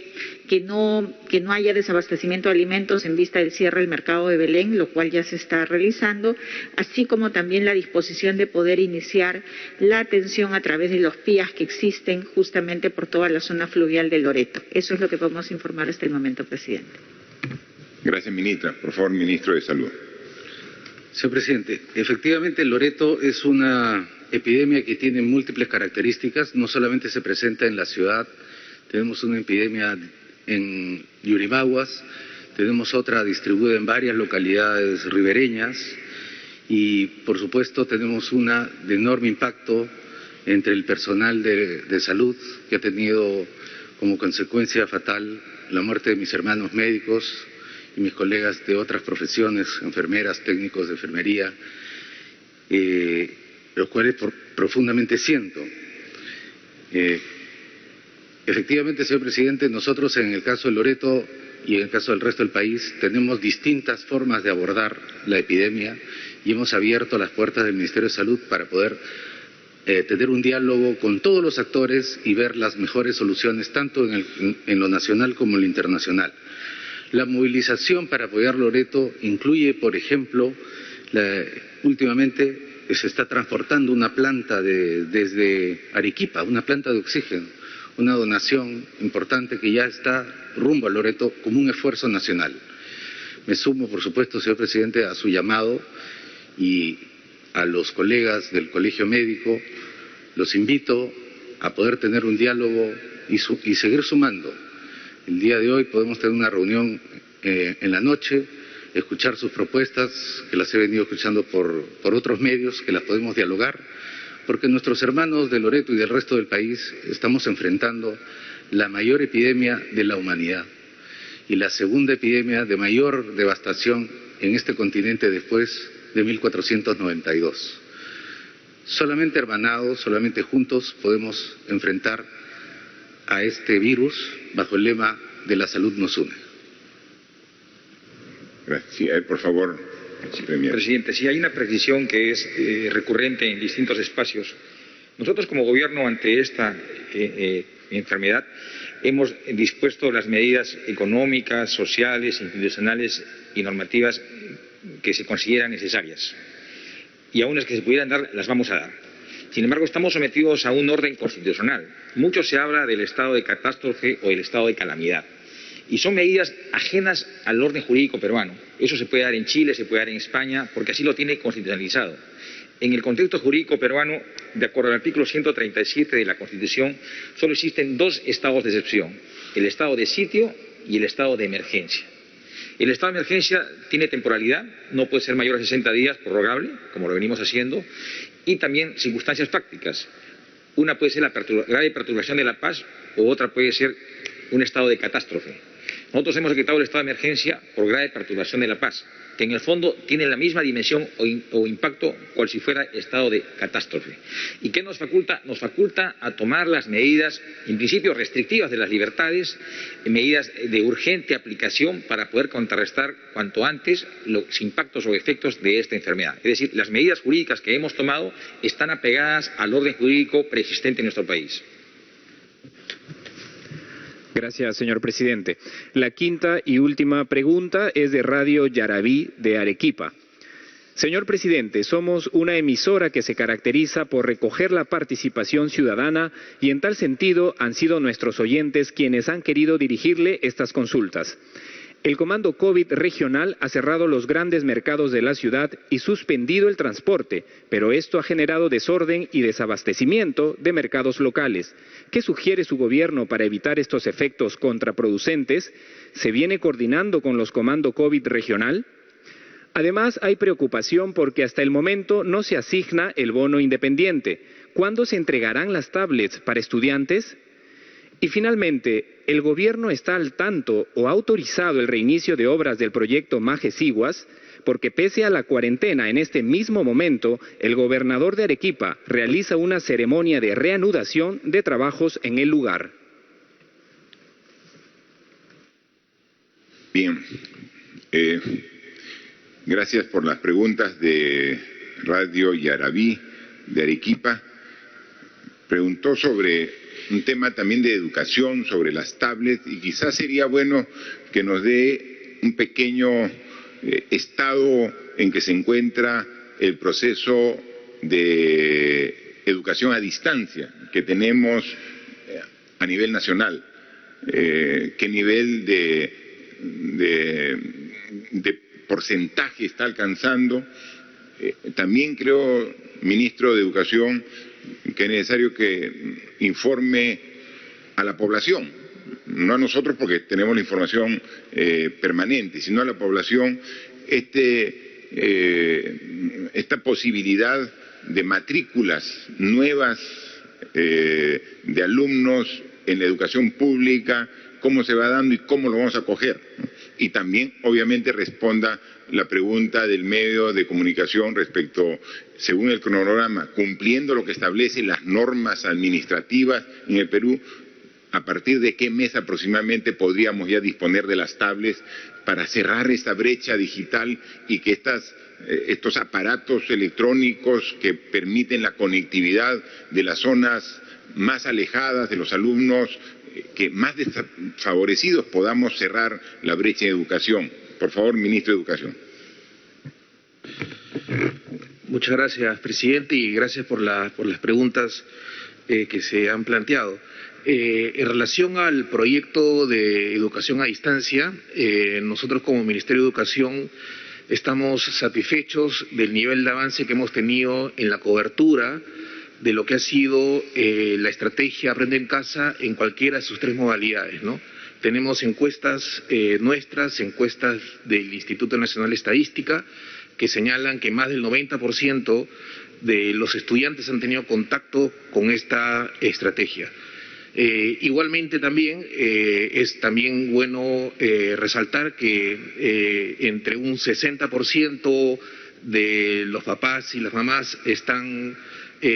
que no haya desabastecimiento de alimentos en vista del cierre del mercado de Belén, lo cual ya se está realizando, así como también la disposición de poder iniciar la atención a través de los PIAs que existen justamente por toda la zona fluvial de Loreto. Eso es lo que podemos informar hasta el momento, presidente. Gracias, ministra. Por favor, ministro de Salud. Señor presidente, efectivamente Loreto es una epidemia que tiene múltiples características. No solamente se presenta en la ciudad, tenemos una epidemia en Yurimaguas, tenemos otra distribuida en varias localidades ribereñas y, por supuesto, tenemos una de enorme impacto entre el personal de salud, que ha tenido como consecuencia fatal la muerte de mis hermanos médicos y mis colegas de otras profesiones, enfermeras, técnicos de enfermería, los cuales profundamente siento. Efectivamente, señor presidente, nosotros en el caso de Loreto y en el caso del resto del país tenemos distintas formas de abordar la epidemia y hemos abierto las puertas del Ministerio de Salud para poder tener un diálogo con todos los actores y ver las mejores soluciones tanto en lo nacional como en lo internacional. La movilización para apoyar Loreto incluye, por ejemplo, últimamente se está transportando una planta desde Arequipa, una planta de oxígeno, una donación importante que ya está rumbo a Loreto como un esfuerzo nacional. Me sumo, por supuesto, señor presidente, a su llamado y a los colegas del Colegio Médico. Los invito a poder tener un diálogo y seguir sumando. El día de hoy podemos tener una reunión en la noche, escuchar sus propuestas, que las he venido escuchando por otros medios, que las podemos dialogar, porque nuestros hermanos de Loreto y del resto del país estamos enfrentando la mayor epidemia de la humanidad y la segunda epidemia de mayor devastación en este continente después de 1492. Solamente hermanados, solamente juntos podemos enfrentar a este virus bajo el lema de la salud nos une. Gracias. Por favor. Presidente, sí hay una precisión que es recurrente en distintos espacios. Nosotros como gobierno ante esta enfermedad hemos dispuesto las medidas económicas, sociales, institucionales y normativas que se consideran necesarias. Y aún las que se pudieran dar, las vamos a dar. Sin embargo, estamos sometidos a un orden constitucional. Mucho se habla del estado de catástrofe o del estado de calamidad. Y son medidas ajenas al orden jurídico peruano. Eso se puede dar en Chile, se puede dar en España, porque así lo tiene constitucionalizado. En el contexto jurídico peruano, de acuerdo al artículo 137 de la Constitución, solo existen dos estados de excepción: el estado de sitio y el estado de emergencia. El estado de emergencia tiene temporalidad, no puede ser mayor a 60 días, prorrogable, como lo venimos haciendo, y también circunstancias prácticas. Una puede ser la grave perturbación de la paz, o otra puede ser un estado de catástrofe. Nosotros hemos decretado el estado de emergencia por grave perturbación de la paz, que en el fondo tiene la misma dimensión o impacto cual si fuera estado de catástrofe. ¿Y qué nos faculta? Nos faculta a tomar las medidas, en principio restrictivas de las libertades, medidas de urgente aplicación para poder contrarrestar cuanto antes los impactos o efectos de esta enfermedad. Es decir, las medidas jurídicas que hemos tomado están apegadas al orden jurídico preexistente en nuestro país. Gracias, señor presidente. La quinta y última pregunta es de Radio Yarabí de Arequipa. Señor presidente, somos una emisora que se caracteriza por recoger la participación ciudadana y en tal sentido han sido nuestros oyentes quienes han querido dirigirle estas consultas. El Comando COVID regional ha cerrado los grandes mercados de la ciudad y suspendido el transporte, pero esto ha generado desorden y desabastecimiento de mercados locales. ¿Qué sugiere su gobierno para evitar estos efectos contraproducentes? ¿Se viene coordinando con los Comando COVID regional? Además, hay preocupación porque hasta el momento no se asigna el bono independiente. ¿Cuándo se entregarán las tablets para estudiantes? Y finalmente, ¿el gobierno está al tanto o ha autorizado el reinicio de obras del proyecto Majesiguas? Porque pese a la cuarentena en este mismo momento, el gobernador de Arequipa realiza una ceremonia de reanudación de trabajos en el lugar. Bien. Gracias por las preguntas de Radio Yarabí de Arequipa. Preguntó sobre un tema también de educación, sobre las tablets, y quizás sería bueno que nos dé un pequeño estado en que se encuentra el proceso de educación a distancia que tenemos a nivel nacional, qué nivel de porcentaje está alcanzando. También creo, ministro de Educación, que es necesario que informe a la población, no a nosotros porque tenemos la información permanente, sino a la población esta posibilidad de matrículas nuevas de alumnos en la educación pública, cómo se va dando y cómo lo vamos a acoger. Y también, obviamente, responda la pregunta del medio de comunicación respecto, según el cronograma, cumpliendo lo que establecen las normas administrativas en el Perú, a partir de qué mes aproximadamente podríamos ya disponer de las tablets para cerrar esta brecha digital y que estos aparatos electrónicos que permiten la conectividad de las zonas más alejadas de los alumnos, que más desfavorecidos, podamos cerrar la brecha de educación. Por favor, ministro de Educación. Muchas gracias, presidente, y gracias por las preguntas que se han planteado. En relación al proyecto de educación a distancia, nosotros como Ministerio de Educación estamos satisfechos del nivel de avance que hemos tenido en la cobertura de lo que ha sido la estrategia Aprende en Casa en cualquiera de sus tres modalidades, ¿no? Tenemos encuestas nuestras, encuestas del Instituto Nacional de Estadística, que señalan que más del 90% de los estudiantes han tenido contacto con esta estrategia. Igualmente también es también bueno resaltar que entre un 60% de los papás y las mamás están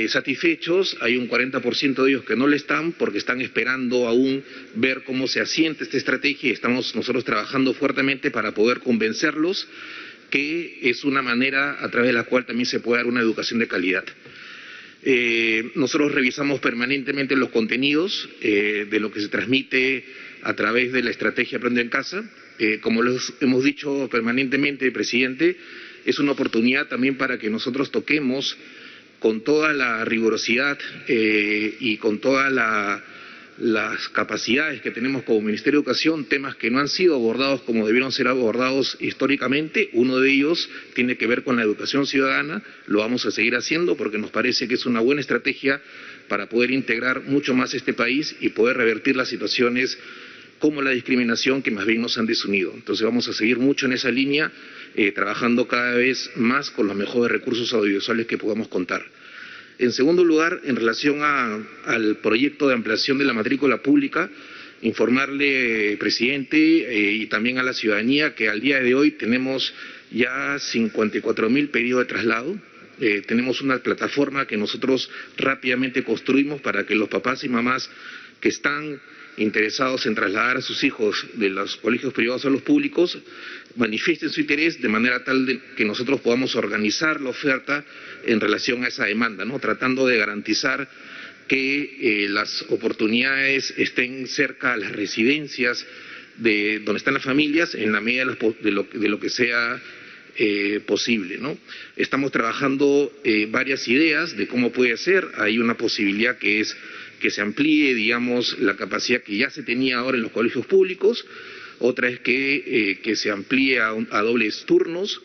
satisfechos, hay un 40% de ellos que no lo están porque están esperando aún ver cómo se asienta esta estrategia y estamos nosotros trabajando fuertemente para poder convencerlos que es una manera a través de la cual también se puede dar una educación de calidad. Nosotros revisamos permanentemente los contenidos de lo que se transmite a través de la estrategia Aprende en Casa. Como los hemos dicho permanentemente, presidente, es una oportunidad también para que nosotros toquemos con toda la rigurosidad y con toda la las capacidades que tenemos como Ministerio de Educación, temas que no han sido abordados como debieron ser abordados históricamente. Uno de ellos tiene que ver con la educación ciudadana. Lo vamos a seguir haciendo porque nos parece que es una buena estrategia para poder integrar mucho más este país y poder revertir las situaciones como la discriminación que más bien nos han desunido. Entonces vamos a seguir mucho en esa línea, trabajando cada vez más con los mejores recursos audiovisuales que podamos contar. En segundo lugar, en relación al proyecto de ampliación de la matrícula pública, informarle, presidente, y también a la ciudadanía que al día de hoy tenemos ya 54.000 pedidos de traslado. Tenemos una plataforma que nosotros rápidamente construimos para que los papás y mamás que están interesados en trasladar a sus hijos de los colegios privados a los públicos manifiesten su interés de manera tal que nosotros podamos organizar la oferta en relación a esa demanda, ¿no? Tratando de garantizar que las oportunidades estén cerca a las residencias de donde están las familias en la medida de lo que sea posible, ¿no? Estamos trabajando varias ideas de cómo puede ser. Hay una posibilidad que es que se amplíe, digamos, la capacidad que ya se tenía ahora en los colegios públicos. Otra es que se amplíe a dobles turnos.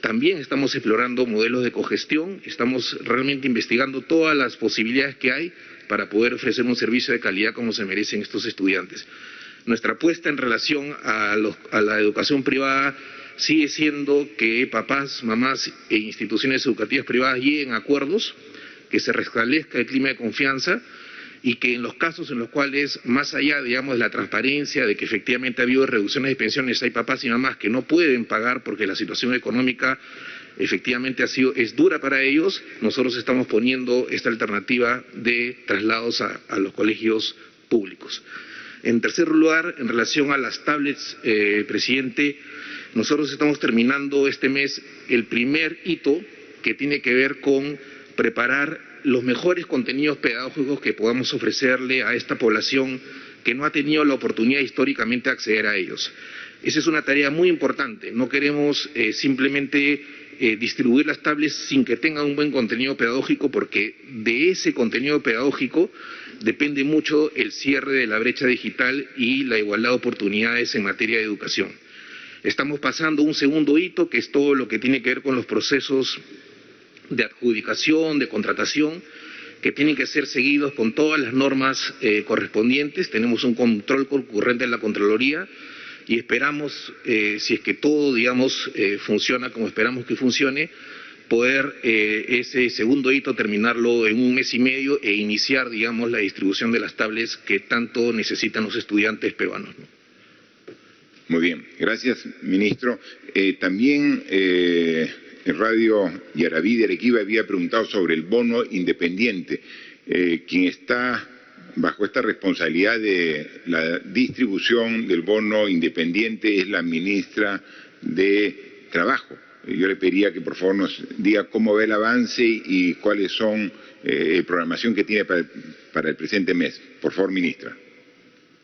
También estamos explorando modelos de cogestión. Estamos realmente investigando todas las posibilidades que hay para poder ofrecer un servicio de calidad como se merecen estos estudiantes. Nuestra apuesta en relación a la educación privada sigue siendo que papás, mamás e instituciones educativas privadas lleguen a acuerdos, que se restablezca el clima de confianza y que en los casos en los cuales, más allá, digamos, de la transparencia, de que efectivamente ha habido reducciones de pensiones, hay papás y mamás que no pueden pagar porque la situación económica efectivamente es dura para ellos, nosotros estamos poniendo esta alternativa de traslados a los colegios públicos. En tercer lugar, en relación a las tablets, presidente, nosotros estamos terminando este mes el primer hito que tiene que ver con preparar los mejores contenidos pedagógicos que podamos ofrecerle a esta población que no ha tenido la oportunidad históricamente de acceder a ellos. Esa es una tarea muy importante. No queremos simplemente distribuir las tablets sin que tengan un buen contenido pedagógico, porque de ese contenido pedagógico depende mucho el cierre de la brecha digital y la igualdad de oportunidades en materia de educación. Estamos pasando un segundo hito, que es todo lo que tiene que ver con los procesos de adjudicación, de contratación, que tienen que ser seguidos con todas las normas correspondientes. Tenemos un control concurrente en la Contraloría y esperamos, si es que todo, digamos, funciona como esperamos que funcione, poder ese segundo hito terminarlo en un mes y medio e iniciar, digamos, la distribución de las tablets que tanto necesitan los estudiantes peruanos, ¿no? Muy bien, gracias, ministro. También en Radio Yaraví de Arequipa había preguntado sobre el bono independiente. Quien está bajo esta responsabilidad de la distribución del bono independiente es la ministra de Trabajo. Yo le pediría que por favor nos diga cómo ve el avance y cuáles son la programación que tiene para el presente mes. Por favor, ministra.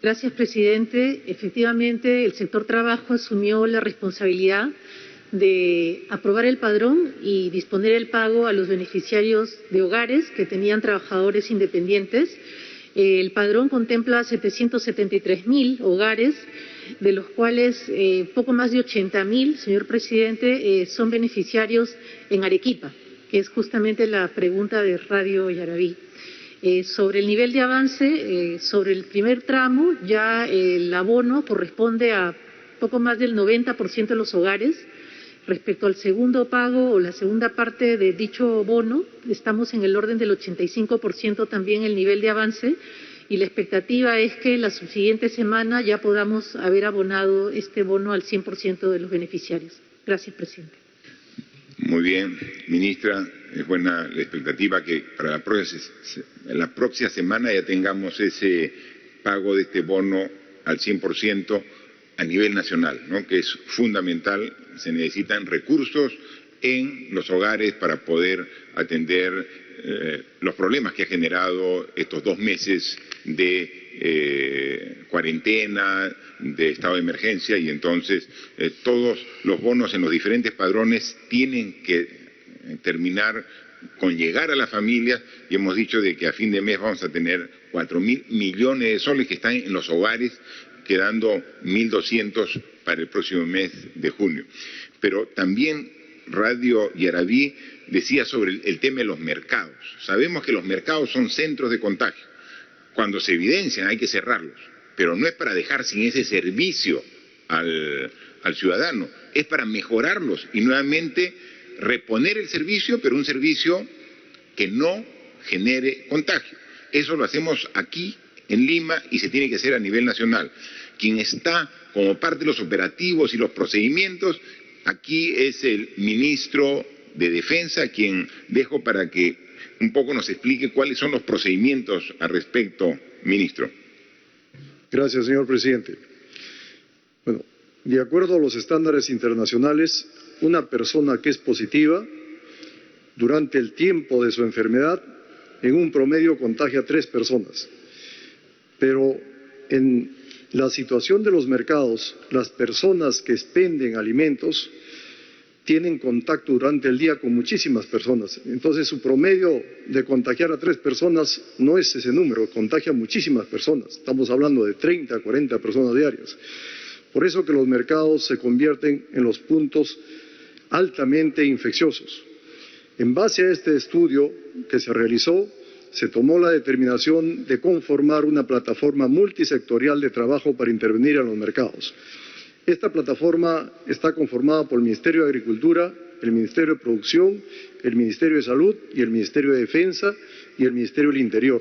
Gracias, presidente. Efectivamente, el sector trabajo asumió la responsabilidad de aprobar el padrón y disponer el pago a los beneficiarios de hogares que tenían trabajadores independientes. El padrón contempla 773.000 hogares, de los cuales poco más de 80.000, señor presidente, son beneficiarios en Arequipa, que es justamente la pregunta de Radio Yaraví. Sobre el nivel de avance, sobre el primer tramo, ya el abono corresponde a poco más del 90% de los hogares. Respecto al segundo pago o la segunda parte de dicho bono, estamos en el orden del 85% también el nivel de avance, y la expectativa es que la subsiguiente semana ya podamos haber abonado este bono al 100% de los beneficiarios. Gracias, presidente. Muy bien, ministra, es buena la expectativa que para la próxima semana ya tengamos ese pago de este bono al 100% a nivel nacional, ¿no? Que es fundamental. Se necesitan recursos en los hogares para poder atender los problemas que ha generado estos 2 meses de cuarentena, de estado de emergencia, y entonces todos los bonos en los diferentes padrones tienen que terminar con llegar a las familias, y hemos dicho de que a fin de mes vamos a tener 4.000 millones de soles que están en los hogares, quedando 1.200 para el próximo mes de junio. Pero también Radio Yarabí decía sobre el tema de los mercados. Sabemos que los mercados son centros de contagio. Cuando se evidencian hay que cerrarlos, pero no es para dejar sin ese servicio al ciudadano, es para mejorarlos y nuevamente reponer el servicio, pero un servicio que no genere contagio. Eso lo hacemos aquí en Lima y se tiene que hacer a nivel nacional. Quien está como parte de los operativos y los procedimientos, aquí es el ministro de Defensa, quien dejo para que un poco nos explique cuáles son los procedimientos al respecto, ministro. Gracias, señor presidente. Bueno, de acuerdo a los estándares internacionales, una persona que es positiva durante el tiempo de su enfermedad, en un promedio contagia a 3 personas. Pero en la situación de los mercados, las personas que expenden alimentos tienen contacto durante el día con muchísimas personas. Entonces su promedio de contagiar a 3 personas no es ese número, contagia a muchísimas personas. Estamos hablando de 30 a 40 personas diarias. Por eso que los mercados se convierten en los puntos altamente infecciosos. En base a este estudio que se realizó, se tomó la determinación de conformar una plataforma multisectorial de trabajo para intervenir en los mercados. Esta plataforma está conformada por el Ministerio de Agricultura, el Ministerio de Producción, el Ministerio de Salud y el Ministerio de Defensa y el Ministerio del Interior.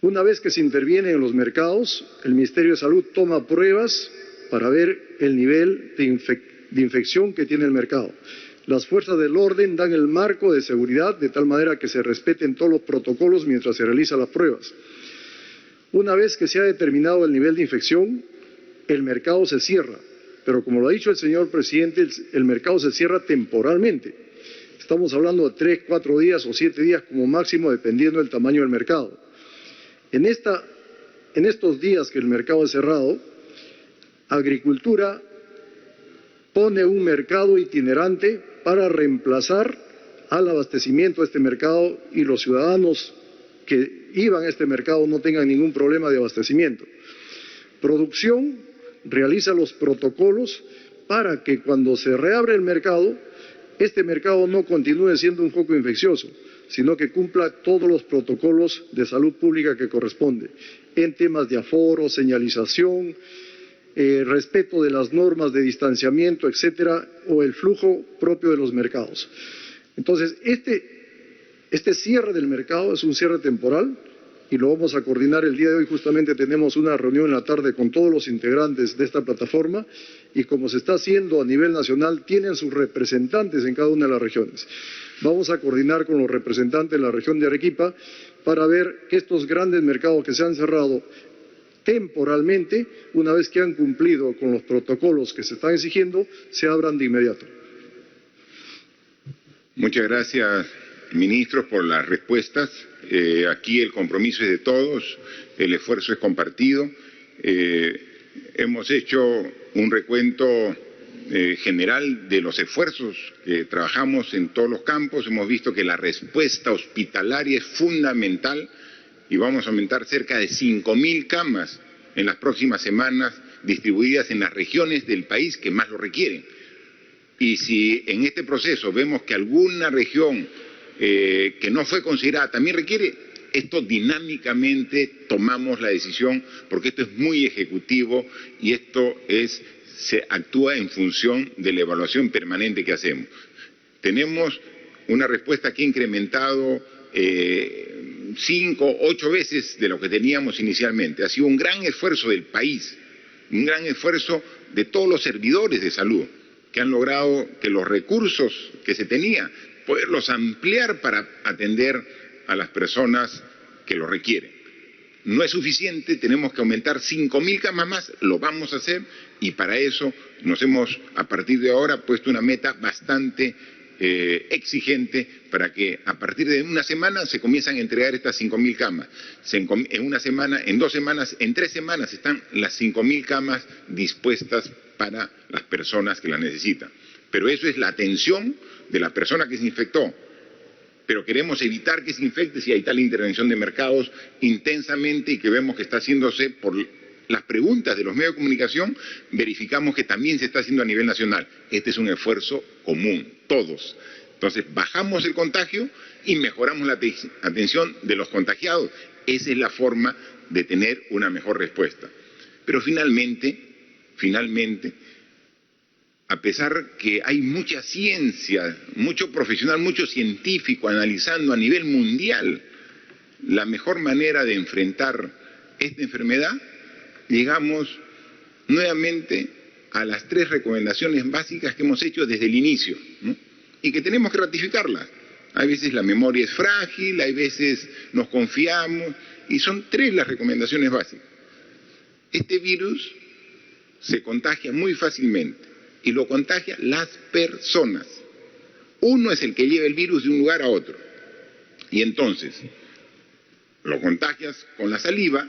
Una vez que se interviene en los mercados, el Ministerio de Salud toma pruebas para ver el nivel de infección que tiene el mercado. Las fuerzas del orden dan el marco de seguridad de tal manera que se respeten todos los protocolos mientras se realizan las pruebas. Una vez que se ha determinado el nivel de infección, el mercado se cierra, pero como lo ha dicho el señor presidente, el mercado se cierra temporalmente. Estamos hablando de 3, 4 días o 7 días como máximo, dependiendo del tamaño del mercado. En estos días que el mercado es cerrado, Agricultura pone un mercado itinerante para reemplazar al abastecimiento de este mercado y los ciudadanos que iban a este mercado no tengan ningún problema de abastecimiento. Producción realiza los protocolos para que cuando se reabre el mercado, este mercado no continúe siendo un foco infeccioso, sino que cumpla todos los protocolos de salud pública que corresponde, en temas de aforo, señalización, respeto de las normas de distanciamiento, etcétera, o el flujo propio de los mercados. Entonces, este cierre del mercado es un cierre temporal y lo vamos a coordinar el día de hoy. Justamente tenemos una reunión en la tarde con todos los integrantes de esta plataforma y como se está haciendo a nivel nacional, tienen sus representantes en cada una de las regiones. Vamos a coordinar con los representantes de la región de Arequipa para ver que estos grandes mercados que se han cerrado temporalmente, una vez que han cumplido con los protocolos que se están exigiendo, se abran de inmediato. Muchas gracias, ministros, por las respuestas. Aquí el compromiso es de todos, el esfuerzo es compartido. Hemos hecho un recuento general de los esfuerzos que trabajamos en todos los campos. Hemos visto que la respuesta hospitalaria es fundamental y vamos a aumentar cerca de 5.000 camas en las próximas semanas, distribuidas en las regiones del país que más lo requieren. Y si en este proceso vemos que alguna región que no fue considerada también requiere, esto dinámicamente tomamos la decisión, porque esto es muy ejecutivo y esto se actúa en función de la evaluación permanente que hacemos. Tenemos una respuesta que ha incrementado 5, 8 veces de lo que teníamos inicialmente. Ha sido un gran esfuerzo del país, un gran esfuerzo de todos los servidores de salud, que han logrado que los recursos que se tenía, poderlos ampliar para atender a las personas que lo requieren. No es suficiente, tenemos que aumentar 5.000 camas más, lo vamos a hacer y para eso nos hemos, a partir de ahora, puesto una meta bastante exigente para que a partir de una semana se comienzan a entregar estas 5.000 camas. En una semana, en 2 semanas, en 3 semanas están las 5.000 camas dispuestas para las personas que las necesitan. Pero eso es la atención de la persona que se infectó. pero queremos evitar que se infecte si hay tal intervención de mercados intensamente y que vemos que está haciéndose por las preguntas de los medios de comunicación, verificamos que también se está haciendo a nivel nacional. Este es un esfuerzo común, todos. Entonces, bajamos el contagio y mejoramos la atención de los contagiados. Esa es la forma de tener una mejor respuesta. Pero finalmente, a pesar que hay mucha ciencia, mucho profesional, mucho científico analizando a nivel mundial la mejor manera de enfrentar esta enfermedad, llegamos nuevamente a las 3 recomendaciones básicas que hemos hecho desde el inicio, ¿no? Y que tenemos que ratificarlas. A veces la memoria es frágil, a veces nos confiamos, y son 3 las recomendaciones básicas. Este virus se contagia muy fácilmente, y lo contagia las personas. Uno es el que lleva el virus de un lugar a otro, y entonces lo contagias con la saliva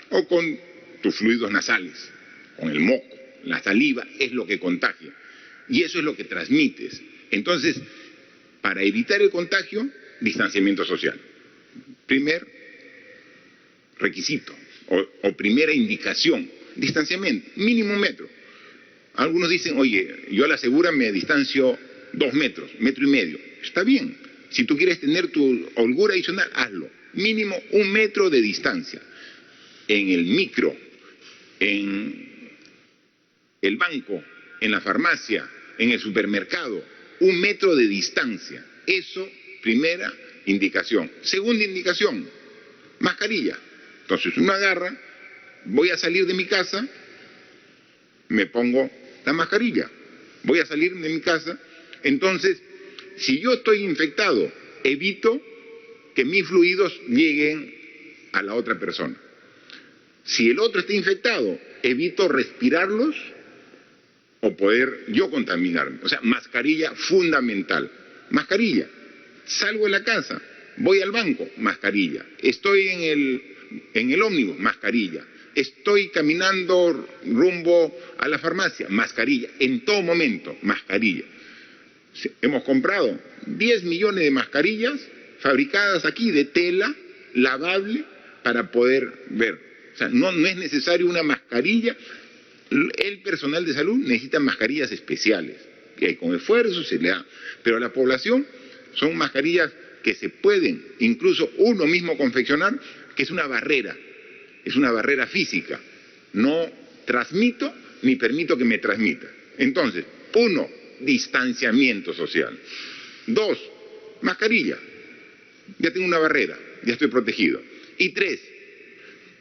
o con tus fluidos nasales, con el moco. La saliva es lo que contagia, y eso es lo que transmites. Entonces, para evitar el contagio, distanciamiento social. Primer requisito o primera indicación, distanciamiento, mínimo 1 metro. Algunos dicen, oye, yo a la segura me distancio 2 metros, 1,5 metros. Está bien, si tú quieres tener tu holgura adicional, hazlo. Mínimo 1 metro de distancia. En el micro, en el banco, en la farmacia, en el supermercado, 1 metro de distancia. Eso, primera indicación. Segunda indicación, mascarilla. Entonces uno agarra, voy a salir de mi casa, me pongo la mascarilla. Voy a salir de mi casa, entonces, si yo estoy infectado, evito que mis fluidos lleguen a la otra persona. Si el otro está infectado, evito respirarlos o poder yo contaminarme. O sea, mascarilla fundamental. Mascarilla. Salgo de la casa, voy al banco, mascarilla. Estoy en el ómnibus, mascarilla. Estoy caminando rumbo a la farmacia, mascarilla. En todo momento, mascarilla. Hemos comprado 10 millones de mascarillas fabricadas aquí de tela, lavable, para poder ver. O sea, no es necesario una mascarilla. El personal de salud necesita mascarillas especiales, que con esfuerzo se le da, pero a la población son mascarillas que se pueden incluso uno mismo confeccionar, que es una barrera física. No transmito ni permito que me transmita. Entonces, 1, distanciamiento social. 2, mascarilla. Ya tengo una barrera, ya estoy protegido. Y 3,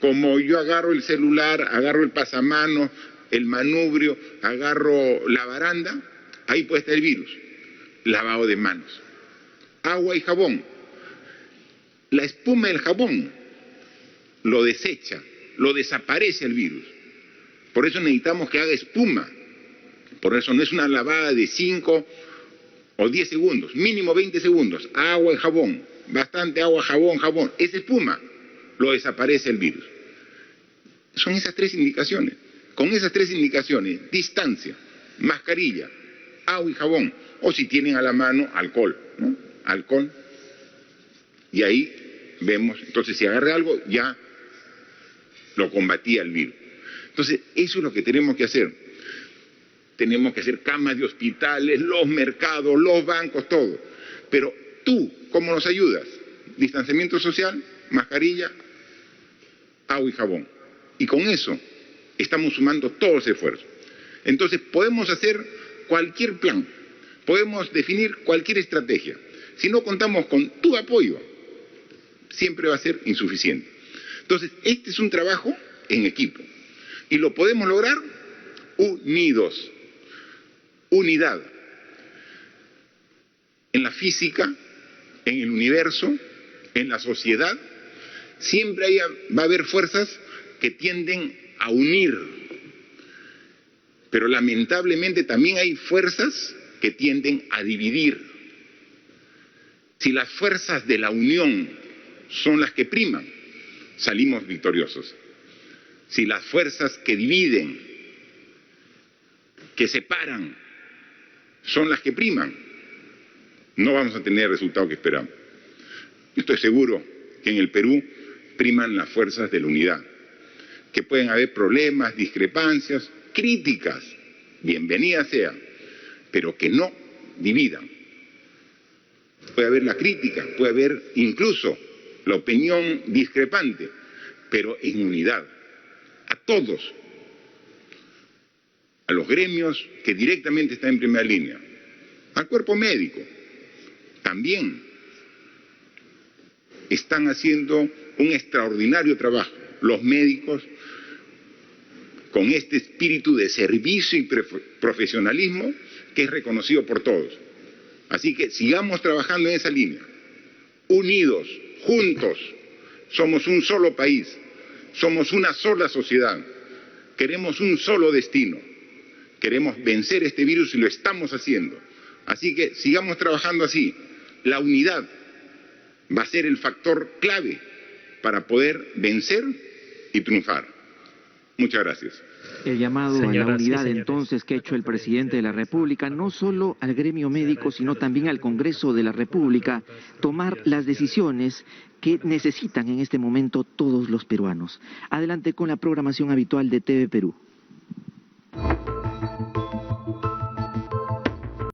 como yo agarro el celular, agarro el pasamanos, el manubrio, agarro la baranda, ahí puede estar el virus. Lavado de manos. Agua y jabón. La espuma del jabón lo desecha, lo desaparece el virus. Por eso necesitamos que haga espuma. Por eso no es una lavada de 5 o 10 segundos, mínimo 20 segundos. Agua y jabón, bastante agua, jabón. Es espuma, lo desaparece el virus. Son esas 3 indicaciones. Con esas 3 indicaciones, distancia, mascarilla, agua y jabón, o si tienen a la mano, alcohol, ¿no? Alcohol. Y ahí vemos, entonces si agarra algo, ya lo combatía el virus. Entonces, eso es lo que tenemos que hacer. Tenemos que hacer camas de hospitales, los mercados, los bancos, todo. Pero tú, ¿cómo nos ayudas? Distanciamiento social, mascarilla, agua y jabón. Y con eso estamos sumando todo ese esfuerzo. Entonces, podemos hacer cualquier plan, podemos definir cualquier estrategia. Si no contamos con tu apoyo, siempre va a ser insuficiente. Entonces, este es un trabajo en equipo. Y lo podemos lograr unidos. Unidad. En la física, en el universo, en la sociedad, siempre va a haber fuerzas que tienden a unir. Pero lamentablemente también hay fuerzas que tienden a dividir. Si las fuerzas de la unión son las que priman, salimos victoriosos. Si las fuerzas que dividen, que separan, son las que priman, no vamos a tener el resultado que esperamos. Estoy seguro que en el Perú priman las fuerzas de la unidad, que pueden haber problemas, discrepancias, críticas, bienvenidas sea, pero que no dividan. Puede haber la crítica, puede haber incluso la opinión discrepante, pero en unidad, a todos, a los gremios que directamente están en primera línea, al cuerpo médico, también están haciendo un extraordinario trabajo, los médicos, con este espíritu de servicio y profesionalismo que es reconocido por todos. Así que sigamos trabajando en esa línea, unidos, juntos, somos un solo país, somos una sola sociedad, queremos un solo destino, queremos vencer este virus y lo estamos haciendo. Así que sigamos trabajando así, la unidad va a ser el factor clave para poder vencer y triunfar. Muchas gracias. El llamado a la unidad entonces que ha hecho el presidente de la República, no solo al gremio médico, sino también al Congreso de la República, tomar las decisiones que necesitan en este momento todos los peruanos. Adelante con la programación habitual de TV Perú.